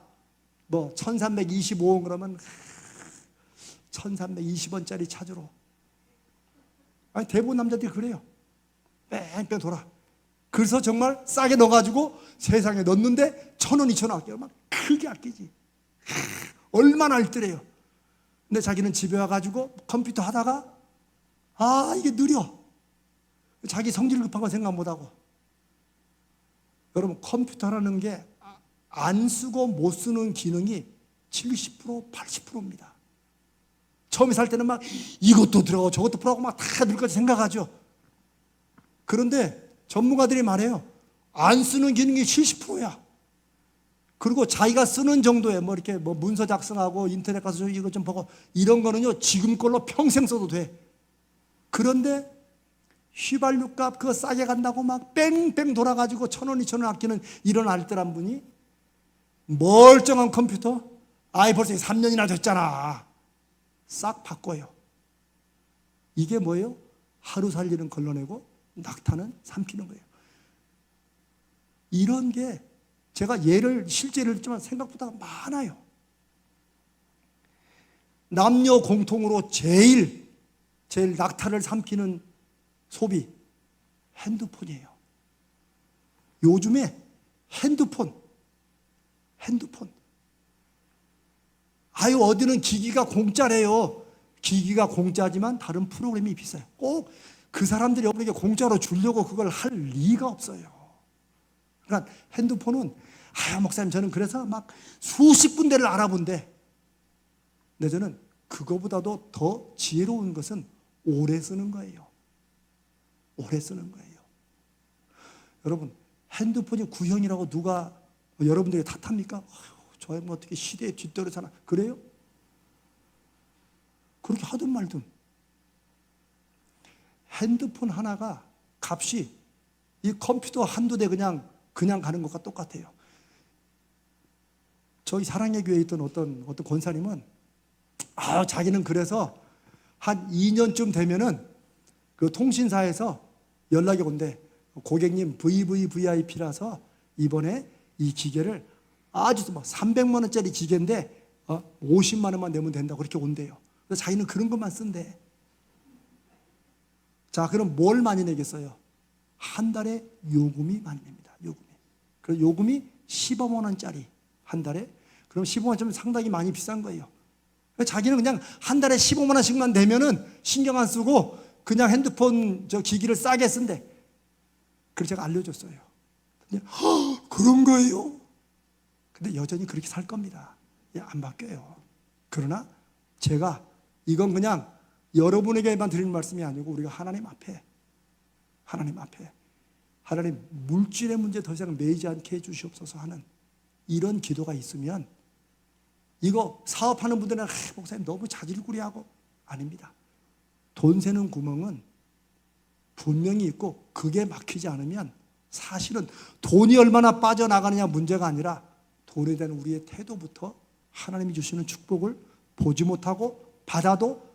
뭐 1325원 그러면 1320원짜리 찾으러. 아니 대부분 남자들이 그래요. 뺑뺑 돌아. 그래서 정말 싸게 넣어가지고 세상에 넣는데 1,000원, 2,000원 아껴요. 막 크게 아끼지. 얼마나 알뜰해요. 근데 자기는 집에 와가지고 컴퓨터 하다가 이게 느려. 자기 성질 급한 거 생각 못하고. 여러분 컴퓨터라는 게 안 쓰고 못 쓰는 기능이 70%, 80%입니다. 처음에 살 때는 막 이것도 들어가고 저것도 풀어가고 막 다 넣을 것까지 생각하죠. 그런데 전문가들이 말해요. 안 쓰는 기능이 70%야. 그리고 자기가 쓰는 정도에 뭐 이렇게 뭐 문서 작성하고 인터넷 가서 이것 좀 보고 이런 거는요 지금 걸로 평생 써도 돼. 그런데 휘발유 값 그거 싸게 간다고 막 뺑뺑 돌아가지고 1,000원, 2,000원 아끼는 이런 알뜰한 분이 멀쩡한 컴퓨터 벌써 3년이나 됐잖아. 싹 바꿔요. 이게 뭐예요? 하루 살기는 걸러내고 낙타는 삼키는 거예요. 이런 게 제가 실제를 했지만 생각보다 많아요. 남녀 공통으로 제일 낙타를 삼키는 소비, 핸드폰이에요. 요즘에 핸드폰. 어디는 기기가 공짜래요. 기기가 공짜지만 다른 프로그램이 비싸요. 꼭 그 사람들이 여러분에게 공짜로 주려고 그걸 할 리가 없어요. 그러니까 핸드폰은 목사님 저는 그래서 막 수십 군데를 알아본데, 근데 저는 그거보다도 더 지혜로운 것은 오래 쓰는 거예요. 오래 쓰는 거예요. 여러분 핸드폰이 구형이라고 누가 여러분들이 탓합니까? 저 뭐 어떻게 시대에 뒤떨어 사나? 그래요? 그렇게 하든 말든 핸드폰 하나가 값이 이 컴퓨터 한두 대 그냥 가는 것과 똑같아요. 저희 사랑의 교회에 있던 어떤 권사님은 자기는 그래서 한 2년쯤 되면은 그 통신사에서 연락이 온대. 고객님 VVVIP라서 이번에 이 기계를 아주 막 300만 원짜리 기계인데 50만 원만 내면 된다고 그렇게 온대요. 그래서 자기는 그런 것만 쓴대. 자, 그럼 뭘 많이 내겠어요? 한 달에 요금이 많이 냅니다. 요금이. 그래서 요금이 15만 원짜리 한 달에. 그럼 15만 원짜리 상당히 많이 비싼 거예요. 자기는 그냥 한 달에 15만 원씩만 내면은 신경 안 쓰고 그냥 핸드폰 저 기기를 싸게 쓴대. 그래서 제가 알려줬어요. 그런 거예요. 근데 여전히 그렇게 살 겁니다. 안 바뀌어요. 그러나 제가 이건 그냥 여러분에게만 드리는 말씀이 아니고 우리가 하나님 앞에 하나님 물질의 문제 더 이상 매이지 않게 해주시옵소서 하는 이런 기도가 있으면, 이거 사업하는 분들은 목사님 너무 자질구레하고, 아닙니다. 돈 새는 구멍은 분명히 있고 그게 막히지 않으면 사실은 돈이 얼마나 빠져나가느냐 문제가 아니라 돈에 대한 우리의 태도부터 하나님이 주시는 축복을 보지 못하고 받아도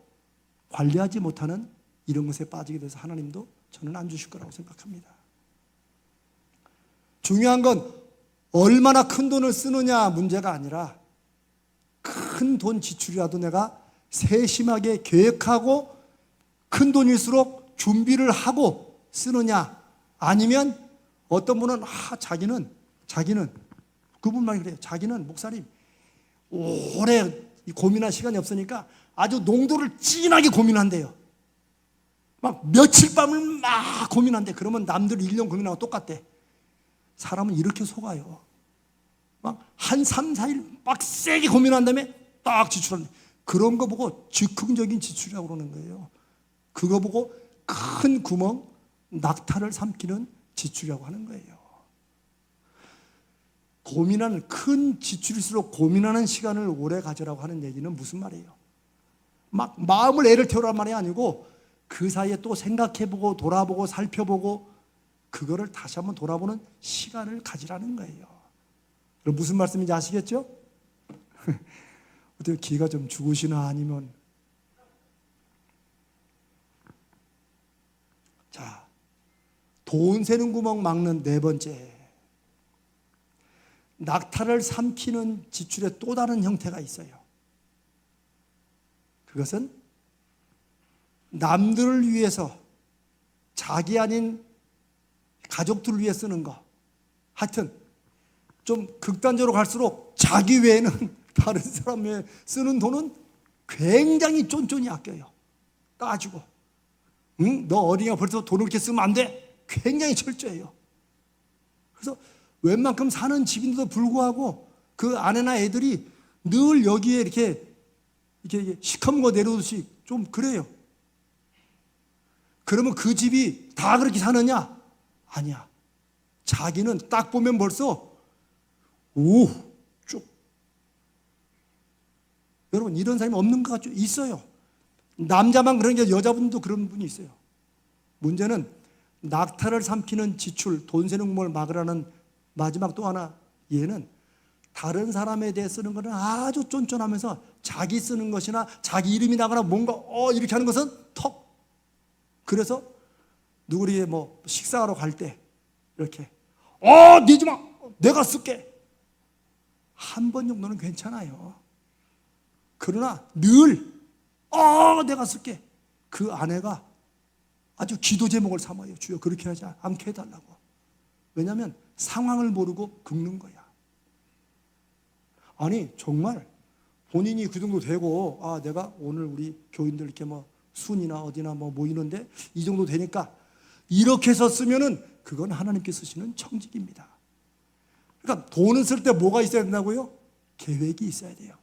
관리하지 못하는 이런 것에 빠지게 돼서 하나님도 저는 안 주실 거라고 생각합니다. 중요한 건 얼마나 큰 돈을 쓰느냐 문제가 아니라 큰 돈 지출이라도 내가 세심하게 계획하고 큰 돈일수록 준비를 하고 쓰느냐, 아니면 어떤 분은 자기는 그분 말이 그래요. 자기는 목사님 오래 고민할 시간이 없으니까 아주 농도를 진하게 고민한대요. 막 며칠 밤을 막 고민한대. 그러면 남들 1년 고민하고 똑같대. 사람은 이렇게 속아요. 막 한 3, 4일 빡세게 고민한 다음에 딱 지출하는. 그런 거 보고 즉흥적인 지출이라고 그러는 거예요. 그거 보고 큰 구멍, 낙타를 삼키는 지출이라고 하는 거예요. 고민하는, 큰 지출일수록 고민하는 시간을 오래 가져라고 하는 얘기는 무슨 말이에요? 막 마음을 애를 태우란 말이 아니고 그 사이에 또 생각해보고 돌아보고 살펴보고 그거를 다시 한번 돌아보는 시간을 가지라는 거예요. 그럼 무슨 말씀인지 아시겠죠? 어떻게 기가 좀 죽으시나 아니면. 자, 돈 새는 구멍 막는 네 번째, 낙타를 삼키는 지출의 또 다른 형태가 있어요. 그것은 남들을 위해서, 자기 아닌 가족들을 위해 쓰는 거. 하여튼 좀 극단적으로 갈수록 자기 외에는 다른 사람 위해 쓰는 돈은 굉장히 쫀쫀히 아껴요. 따지고. 응? 너 어린이가 벌써 돈을 그렇게 쓰면 안 돼. 굉장히 철저해요. 그래서 웬만큼 사는 집인데도 불구하고 그 아내나 애들이 늘 여기에 이렇게 시커먼 거 내려오듯이 좀 그래요. 그러면 그 집이 다 그렇게 사느냐? 아니야. 자기는 딱 보면 벌써 쭉. 여러분, 이런 사람이 없는 것 같죠? 있어요. 남자만 그런 게 여자분도 그런 분이 있어요. 문제는 낙타를 삼키는 지출, 돈 새는 구멍을 막으라는 마지막 또 하나, 얘는 다른 사람에 대해 쓰는 것은 아주 쫀쫀하면서 자기 쓰는 것이나 자기 이름이 나거나 뭔가 이렇게 하는 것은 턱. 그래서 누구리 뭐 식사하러 갈 때 이렇게 내지 마, 내가 쓸게. 한 번 정도는 괜찮아요. 그러나 늘 내가 쓸게. 그 아내가 아주 기도 제목을 삼아요. 주여 그렇게 하지 않게 해달라고. 왜냐하면 상황을 모르고 긁는 거야. 아니 정말 본인이 그 정도 되고 내가 오늘 우리 교인들 이렇게 뭐 순이나 어디나 뭐 모이는데 이 정도 되니까 이렇게 해서 쓰면은 그건 하나님께 쓰시는 청직입니다. 그러니까 돈을 쓸 때 뭐가 있어야 된다고요? 계획이 있어야 돼요.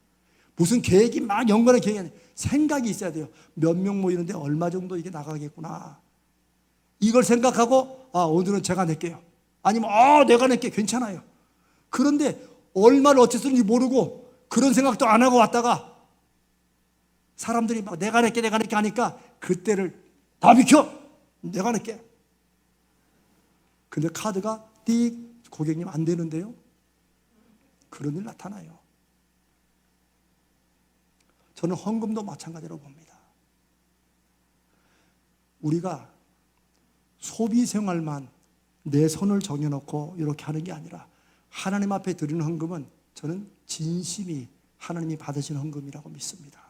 무슨 계획이 막 연관의 계획이 아니에요. 생각이 있어야 돼요. 몇 명 모이는데 얼마 정도 이게 나가겠구나. 이걸 생각하고 오늘은 제가 낼게요. 아니면 내가 낼게. 괜찮아요. 그런데 얼마를 어떻게 쓰는지 모르고 그런 생각도 안 하고 왔다가 사람들이 막 내가 낼게 하니까 그때를 다 비켜! 내가 낼게. 근데 카드가 띡 고객님 안 되는데요? 그런 일 나타나요. 저는 헌금도 마찬가지로 봅니다. 우리가 소비 생활만 내 선을 정해놓고 이렇게 하는 게 아니라 하나님 앞에 드리는 헌금은 저는 진심이 하나님이 받으신 헌금이라고 믿습니다.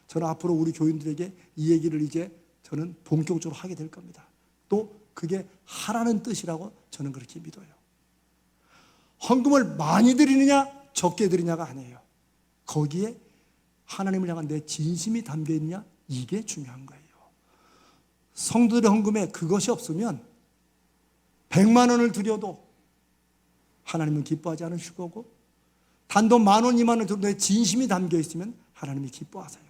저는 앞으로 우리 교인들에게 이 얘기를 이제 저는 본격적으로 하게 될 겁니다. 또 그게 하라는 뜻이라고 저는 그렇게 믿어요. 헌금을 많이 드리느냐 적게 드리냐가 아니에요. 거기에 하나님을 향한 내 진심이 담겨 있느냐, 이게 중요한 거예요. 성도들의 헌금에 그것이 없으면 100만 원을 드려도 하나님은 기뻐하지 않으실 거고, 단돈 10,000원, 20,000원 드려도 내 진심이 담겨 있으면 하나님이 기뻐하세요.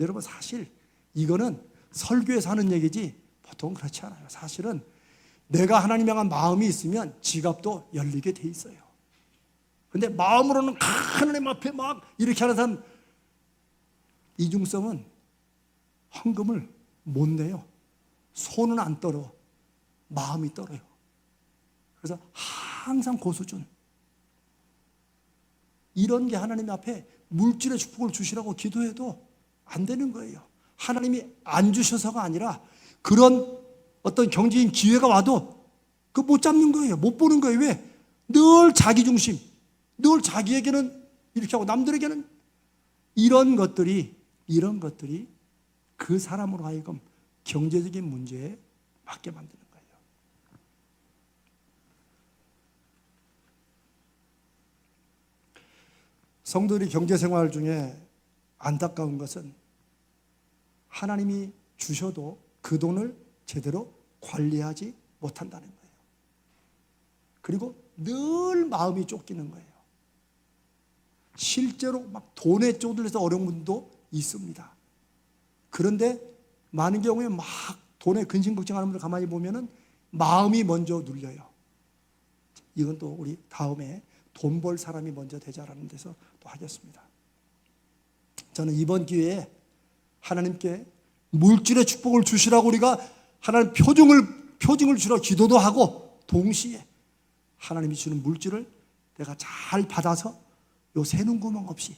여러분, 사실 이거는 설교에서 하는 얘기지 보통 그렇지 않아요. 사실은 내가 하나님 향한 마음이 있으면 지갑도 열리게 돼 있어요. 근데 마음으로는 하나님 앞에 막 이렇게 하는 사람, 이중성은 헌금을 못 내요. 손은 안 떨어, 마음이 떨어요. 그래서 항상 고수준. 이런 게 하나님 앞에 물질의 축복을 주시라고 기도해도 안 되는 거예요. 하나님이 안 주셔서가 아니라 그런 어떤 경제적인 기회가 와도 그거 못 잡는 거예요. 못 보는 거예요. 왜? 늘 자기 중심, 늘 자기에게는 이렇게 하고 남들에게는 이런 것들이 그 사람으로 하여금 경제적인 문제에 맞게 만드는 거예요. 성도들이 경제생활 중에 안타까운 것은 하나님이 주셔도 그 돈을 제대로 관리하지 못한다는 거예요. 그리고 늘 마음이 쫓기는 거예요. 실제로 막 돈에 쪼들려서 어려운 분도 있습니다. 그런데 많은 경우에 막 돈에 근심걱정하는 분들 가만히 보면은 마음이 먼저 눌려요. 이건 또 우리 다음에 돈 벌 사람이 먼저 되자라는 데서 또 하겠습니다. 저는 이번 기회에 하나님께 물질의 축복을 주시라고 우리가 하나님 표징을 주러 기도도 하고, 동시에 하나님이 주는 물질을 내가 잘 받아서 요 새는 구멍 없이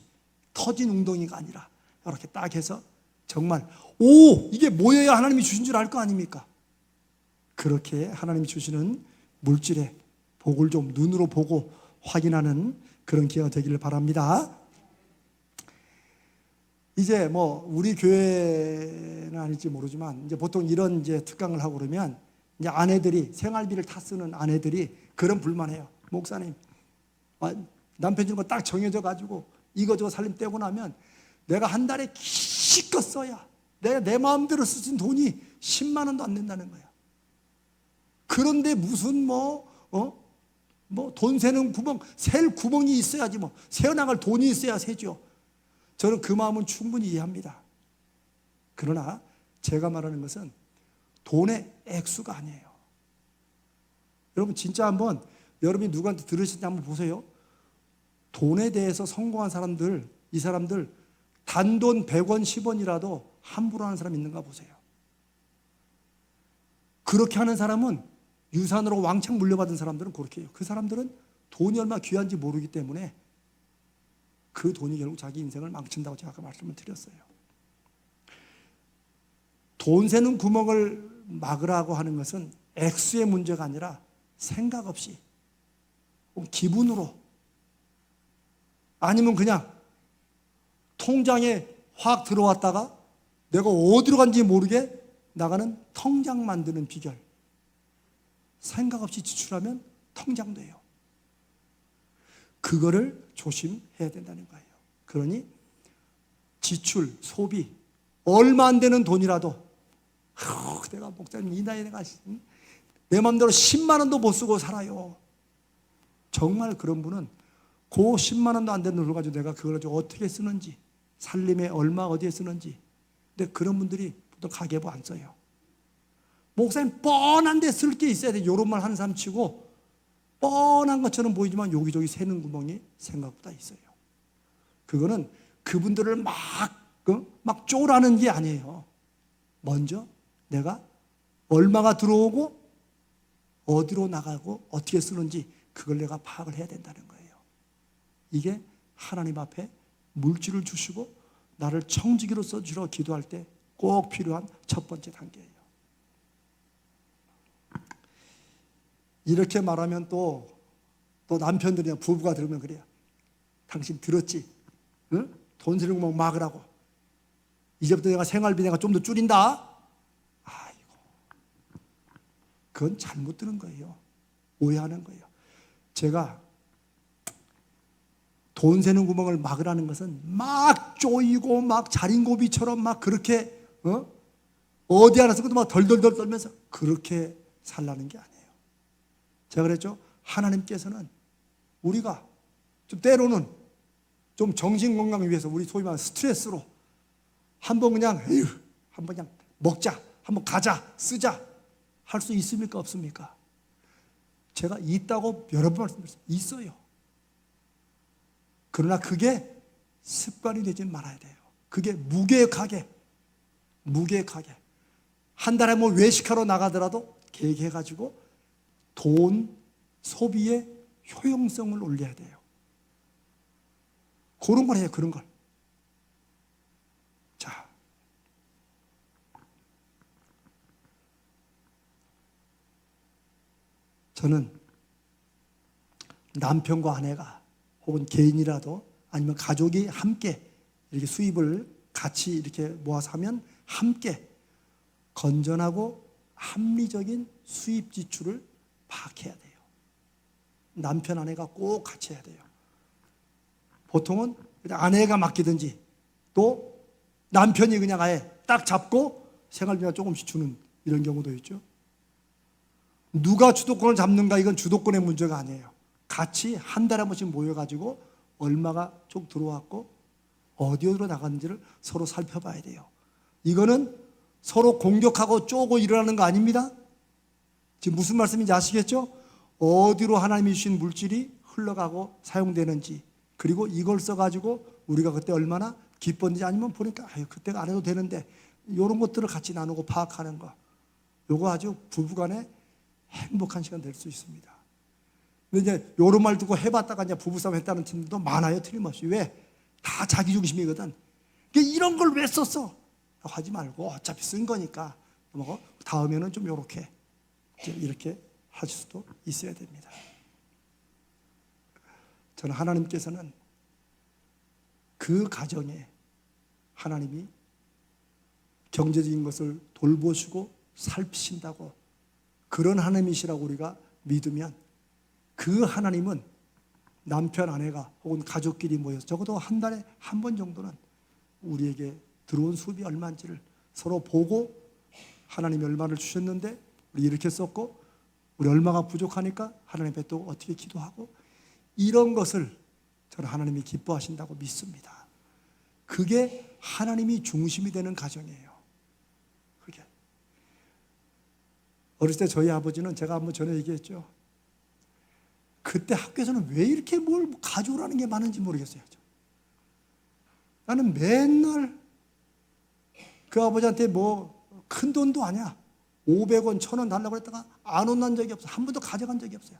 터진 웅덩이가 아니라 이렇게 딱 해서 정말 이게 뭐여야 하나님이 주신 줄 알 거 아닙니까? 그렇게 하나님이 주시는 물질의 복을 좀 눈으로 보고 확인하는 그런 기회가 되기를 바랍니다. 이제 뭐 우리 교회는 아닐지 모르지만 이제 보통 이런 이제 특강을 하고 그러면 이제 아내들이, 생활비를 다 쓰는 아내들이 그런 불만해요. 목사님, 남편 주는 거 딱 정해져 가지고 이거저거 살림 떼고 나면 내가 한 달에 기껏 써야 내 마음대로 쓰신 돈이 10만 원도 안 된다는 거야. 그런데 무슨 돈 새는 구멍, 셀 구멍이 있어야지 새어나갈 돈이 있어야 새죠. 저는 그 마음은 충분히 이해합니다. 그러나 제가 말하는 것은 돈의 액수가 아니에요. 여러분 진짜 한번 여러분이 누구한테 들으시는지 한번 보세요. 돈에 대해서 성공한 사람들, 이 사람들 단돈 100원, 10원이라도 함부로 하는 사람 있는가 보세요. 그렇게 하는 사람은, 유산으로 왕창 물려받은 사람들은 그렇게 해요. 그 사람들은 돈이 얼마나 귀한지 모르기 때문에 그 돈이 결국 자기 인생을 망친다고 제가 아까 말씀을 드렸어요. 돈 새는 구멍을 막으라고 하는 것은 액수의 문제가 아니라 생각 없이, 기분으로, 아니면 그냥 통장에 확 들어왔다가 내가 어디로 간지 모르게 나가는 통장 만드는 비결. 생각 없이 지출하면 통장돼요. 그거를 조심해야 된다는 거예요. 그러니 지출, 소비, 얼마 안 되는 돈이라도 내가 목사님 이 나이에 내가 내 마음대로 10만 원도 못 쓰고 살아요. 정말 그런 분은 그 10만 원도 안 되는 돈을 가지고 내가 그걸 가지고 어떻게 쓰는지, 살림에 얼마 어디에 쓰는지. 근데 그런 분들이 보통 가계부 안 써요. 목사님 뻔한 데 쓸 게 있어야 돼. 이런 말 하는 사람 치고 뻔한 것처럼 보이지만 여기저기 새는 구멍이 생각보다 있어요. 그거는 그분들을 막 쪼라는 게 아니에요. 먼저 내가 얼마가 들어오고 어디로 나가고 어떻게 쓰는지 그걸 내가 파악을 해야 된다는 거예요. 이게 하나님 앞에 물질을 주시고 나를 청지기로 써주러 기도할 때 꼭 필요한 첫 번째 단계예요. 이렇게 말하면 또 남편들이나 부부가 들으면 그래요. 당신 들었지? 응? 돈 쓰는 거 막으라고. 이제부터 내가 생활비 내가 좀 더 줄인다. 아이고, 그건 잘못 들은 거예요. 오해하는 거예요. 제가 돈 새는 구멍을 막으라는 것은 막 쪼이고 막 자린고비처럼 막 그렇게 어디 하나 쓰고도 막 덜덜덜 떨면서 그렇게 살라는 게 아니에요. 제가 그랬죠. 하나님께서는 우리가 좀 때로는 좀 정신 건강을 위해서 우리 소위 말하는 스트레스로 한번 한번 그냥 먹자, 한번 가자, 쓰자 할 수 있습니까? 없습니까? 제가 있다고 여러 번 말씀드렸어요. 있어요. 그러나 그게 습관이 되지 말아야 돼요. 그게 무계획하게 한 달에 외식하러 나가더라도 계획해가지고 돈 소비의 효용성을 올려야 돼요. 그런 걸 해요. 그런 걸. 자, 저는 남편과 아내가 혹은 개인이라도 아니면 가족이 함께 이렇게 수입을 같이 이렇게 모아서 하면 함께 건전하고 합리적인 수입 지출을 파악해야 돼요. 남편 아내가 꼭 같이 해야 돼요. 보통은 아내가 맡기든지 또 남편이 그냥 아예 딱 잡고 생활비가 조금씩 주는 이런 경우도 있죠. 누가 주도권을 잡는가, 이건 주도권의 문제가 아니에요. 같이 한 달에 한 번씩 모여가지고 얼마가 쭉 들어왔고 어디로 나갔는지를 서로 살펴봐야 돼요. 이거는 서로 공격하고 쪼고 일어나는 거 아닙니다. 지금 무슨 말씀인지 아시겠죠? 어디로 하나님이 주신 물질이 흘러가고 사용되는지, 그리고 이걸 써가지고 우리가 그때 얼마나 기뻤는지, 아니면 보니까 그때가 안 해도 되는데, 이런 것들을 같이 나누고 파악하는 거, 요거 아주 부부간에 행복한 시간 될 수 있습니다. 근데 이제 요런 말 듣고 해봤다가 이제 부부싸움 했다는 팀들도 많아요. 틀림없이. 왜? 다 자기 중심이거든. 이런 걸 왜 썼어? 하지 말고 어차피 쓴 거니까 다음에는 좀 이렇게 하실 수도 있어야 됩니다. 저는 하나님께서는 그 가정에 하나님이 경제적인 것을 돌보시고 살피신다고, 그런 하나님이시라고 우리가 믿으면, 그 하나님은 남편, 아내가 혹은 가족끼리 모여서 적어도 한 달에 한 번 정도는 우리에게 들어온 수입이 얼마인지를 서로 보고, 하나님이 얼마를 주셨는데 우리 이렇게 썼고, 우리 얼마가 부족하니까 하나님 앞에 또 어떻게 기도하고, 이런 것을 저는 하나님이 기뻐하신다고 믿습니다. 그게 하나님이 중심이 되는 가정이에요. 그게. 어렸을 때 저희 아버지는, 제가 한번 전에 얘기했죠, 그때 학교에서는 왜 이렇게 뭘 가져오라는 게 많은지 모르겠어요. 나는 맨날 그 아버지한테 큰 돈도 아니야, 500원, 1000원 달라고 했다가 안 혼난 적이 없어요. 한 번도 가져간 적이 없어요.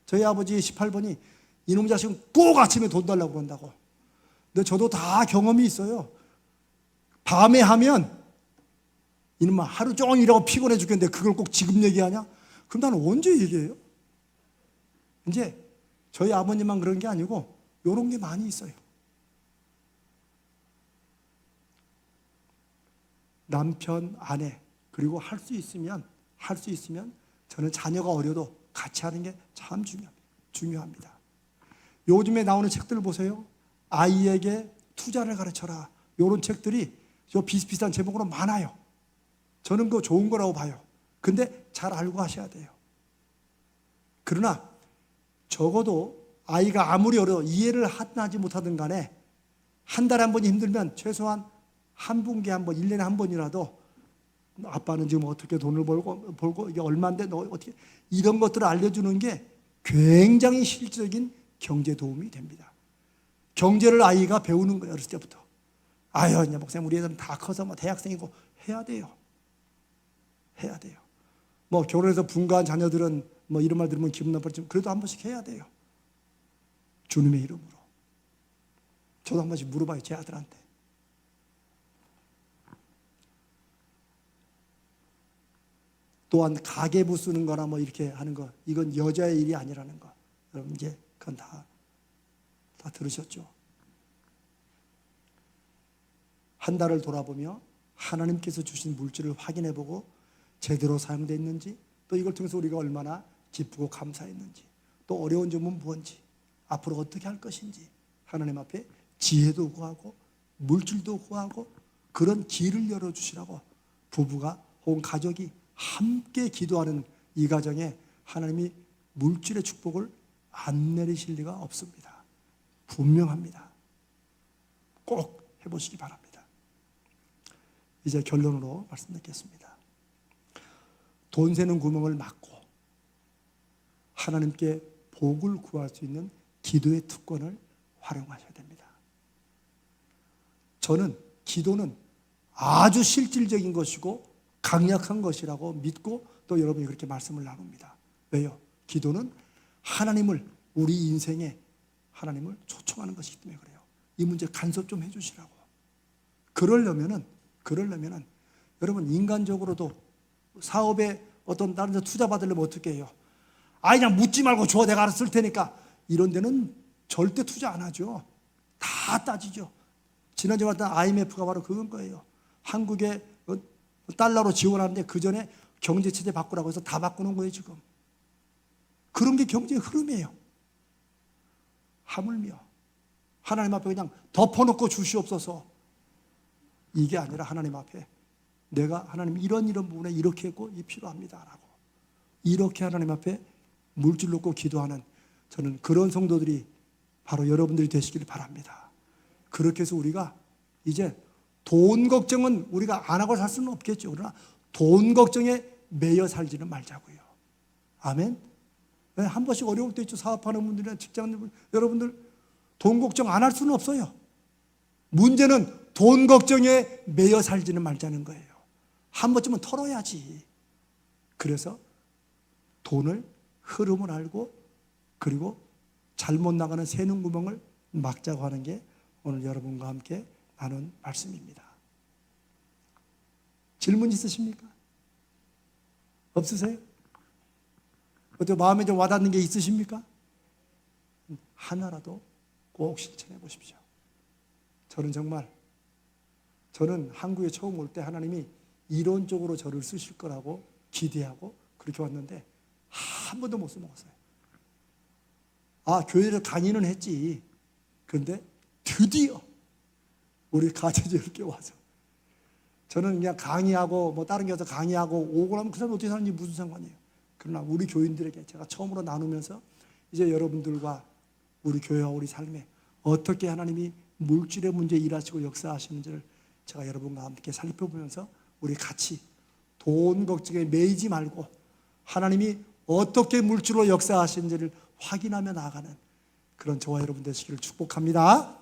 저희 아버지 18번이 이놈 자식은 꼭 아침에 돈 달라고 그런다고. 근데 저도 다 경험이 있어요. 밤에 하면 이놈아 하루 종일 일하고 피곤해 죽겠는데 그걸 꼭 지금 얘기하냐? 그럼 나는 언제 얘기해요? 이제 저희 아버님만 그런 게 아니고 이런 게 많이 있어요. 남편, 아내, 그리고 할 수 있으면 저는 자녀가 어려도 같이 하는 게 참 중요합니다. 요즘에 나오는 책들 보세요. 아이에게 투자를 가르쳐라. 이런 책들이 비슷비슷한 제목으로 많아요. 저는 그거 좋은 거라고 봐요. 근데 잘 알고 하셔야 돼요. 그러나 적어도 아이가 아무리 어려도 이해를 하지 못하든 간에 한 달에 한 번이 힘들면 최소한 한 분기에 한 번, 1년에 한 번이라도 아빠는 지금 어떻게 돈을 벌고 이게 얼마인데 너 어떻게, 이런 것들을 알려주는 게 굉장히 실질적인 경제 도움이 됩니다. 경제를 아이가 배우는 거예요. 어렸을 때부터. 아유, 이제 목사님 우리 애들은 다 커서 대학생이고 해야 돼요. 해야 돼요. 결혼해서 분가한 자녀들은 이런 말 들으면 기분 나쁘지만 그래도 한 번씩 해야 돼요. 주님의 이름으로. 저도 한 번씩 물어봐요, 제 아들한테. 또한 가계부 쓰는 거나 이렇게 하는 거, 이건 여자의 일이 아니라는 거. 여러분 이제 그건 다 들으셨죠? 한 달을 돌아보며 하나님께서 주신 물질을 확인해보고 제대로 사용됐는지, 또 이걸 통해서 우리가 얼마나 기쁘고 감사했는지, 또 어려운 점은 무엇인지, 앞으로 어떻게 할 것인지 하나님 앞에 지혜도 구하고 물질도 구하고 그런 길을 열어주시라고 부부가 혹은 가족이 함께 기도하는 이 가정에 하나님이 물질의 축복을 안 내리실 리가 없습니다. 분명합니다. 꼭 해보시기 바랍니다. 이제 결론으로 말씀드리겠습니다. 돈 새는 구멍을 막고 하나님께 복을 구할 수 있는 기도의 특권을 활용하셔야 됩니다. 저는 기도는 아주 실질적인 것이고 강력한 것이라고 믿고 또 여러분이 그렇게 말씀을 나눕니다. 왜요? 기도는 하나님을, 우리 인생에 하나님을 초청하는 것이기 때문에 그래요. 이 문제 간섭 좀 해주시라고. 그러려면은 여러분 인간적으로도 사업에 어떤 다른 데 투자 받으려면 어떻게 해요? 그냥 묻지 말고 줘, 내가 알아서 쓸 테니까. 이런 데는 절대 투자 안 하죠. 다 따지죠. 지난주에 봤던 IMF가 바로 그건 거예요. 한국에 달러로 지원하는데 그 전에 경제체제 바꾸라고 해서 다 바꾸는 거예요 지금. 그런 게 경제의 흐름이에요. 하물며 하나님 앞에 그냥 덮어놓고 주시옵소서, 이게 아니라 하나님 앞에 내가 하나님 이런 부분에 이렇게 했고 이 필요합니다 라고 이렇게 하나님 앞에 물질 놓고 기도하는, 저는 그런 성도들이 바로 여러분들이 되시길 바랍니다. 그렇게 해서 우리가 이제 돈 걱정은 우리가 안 하고 살 수는 없겠죠. 그러나 돈 걱정에 매여 살지는 말자고요. 아멘. 한 번씩 어려울 때 있죠. 사업하는 분들이나 직장인들, 여러분들 돈 걱정 안 할 수는 없어요. 문제는 돈 걱정에 매여 살지는 말자는 거예요. 한 번쯤은 털어야지. 그래서 돈을 흐름을 알고 그리고 잘못 나가는 새는 구멍을 막자고 하는 게 오늘 여러분과 함께 나눈 말씀입니다. 질문 있으십니까? 없으세요? 어때 마음에 좀 와닿는 게 있으십니까? 하나라도 꼭 실천해 보십시오. 저는 한국에 처음 올 때 하나님이 이론적으로 저를 쓰실 거라고 기대하고 그렇게 왔는데 한 번도 못 써먹었어요. 교회를 강의는 했지. 그런데 드디어 우리 가정에 이렇게 와서 저는 그냥 강의하고 뭐 다른 교회에서 강의하고 오고 나면 그 사람이 어떻게 사는지 무슨 상관이에요. 그러나 우리 교인들에게 제가 처음으로 나누면서 이제 여러분들과 우리 교회와 우리 삶에 어떻게 하나님이 물질의 문제에 일하시고 역사하시는지를 제가 여러분과 함께 살펴보면서 우리 같이 돈 걱정에 매이지 말고 하나님이 어떻게 물질로 역사하시는지를 확인하며 나아가는 그런 저와 여러분 되시기를 축복합니다.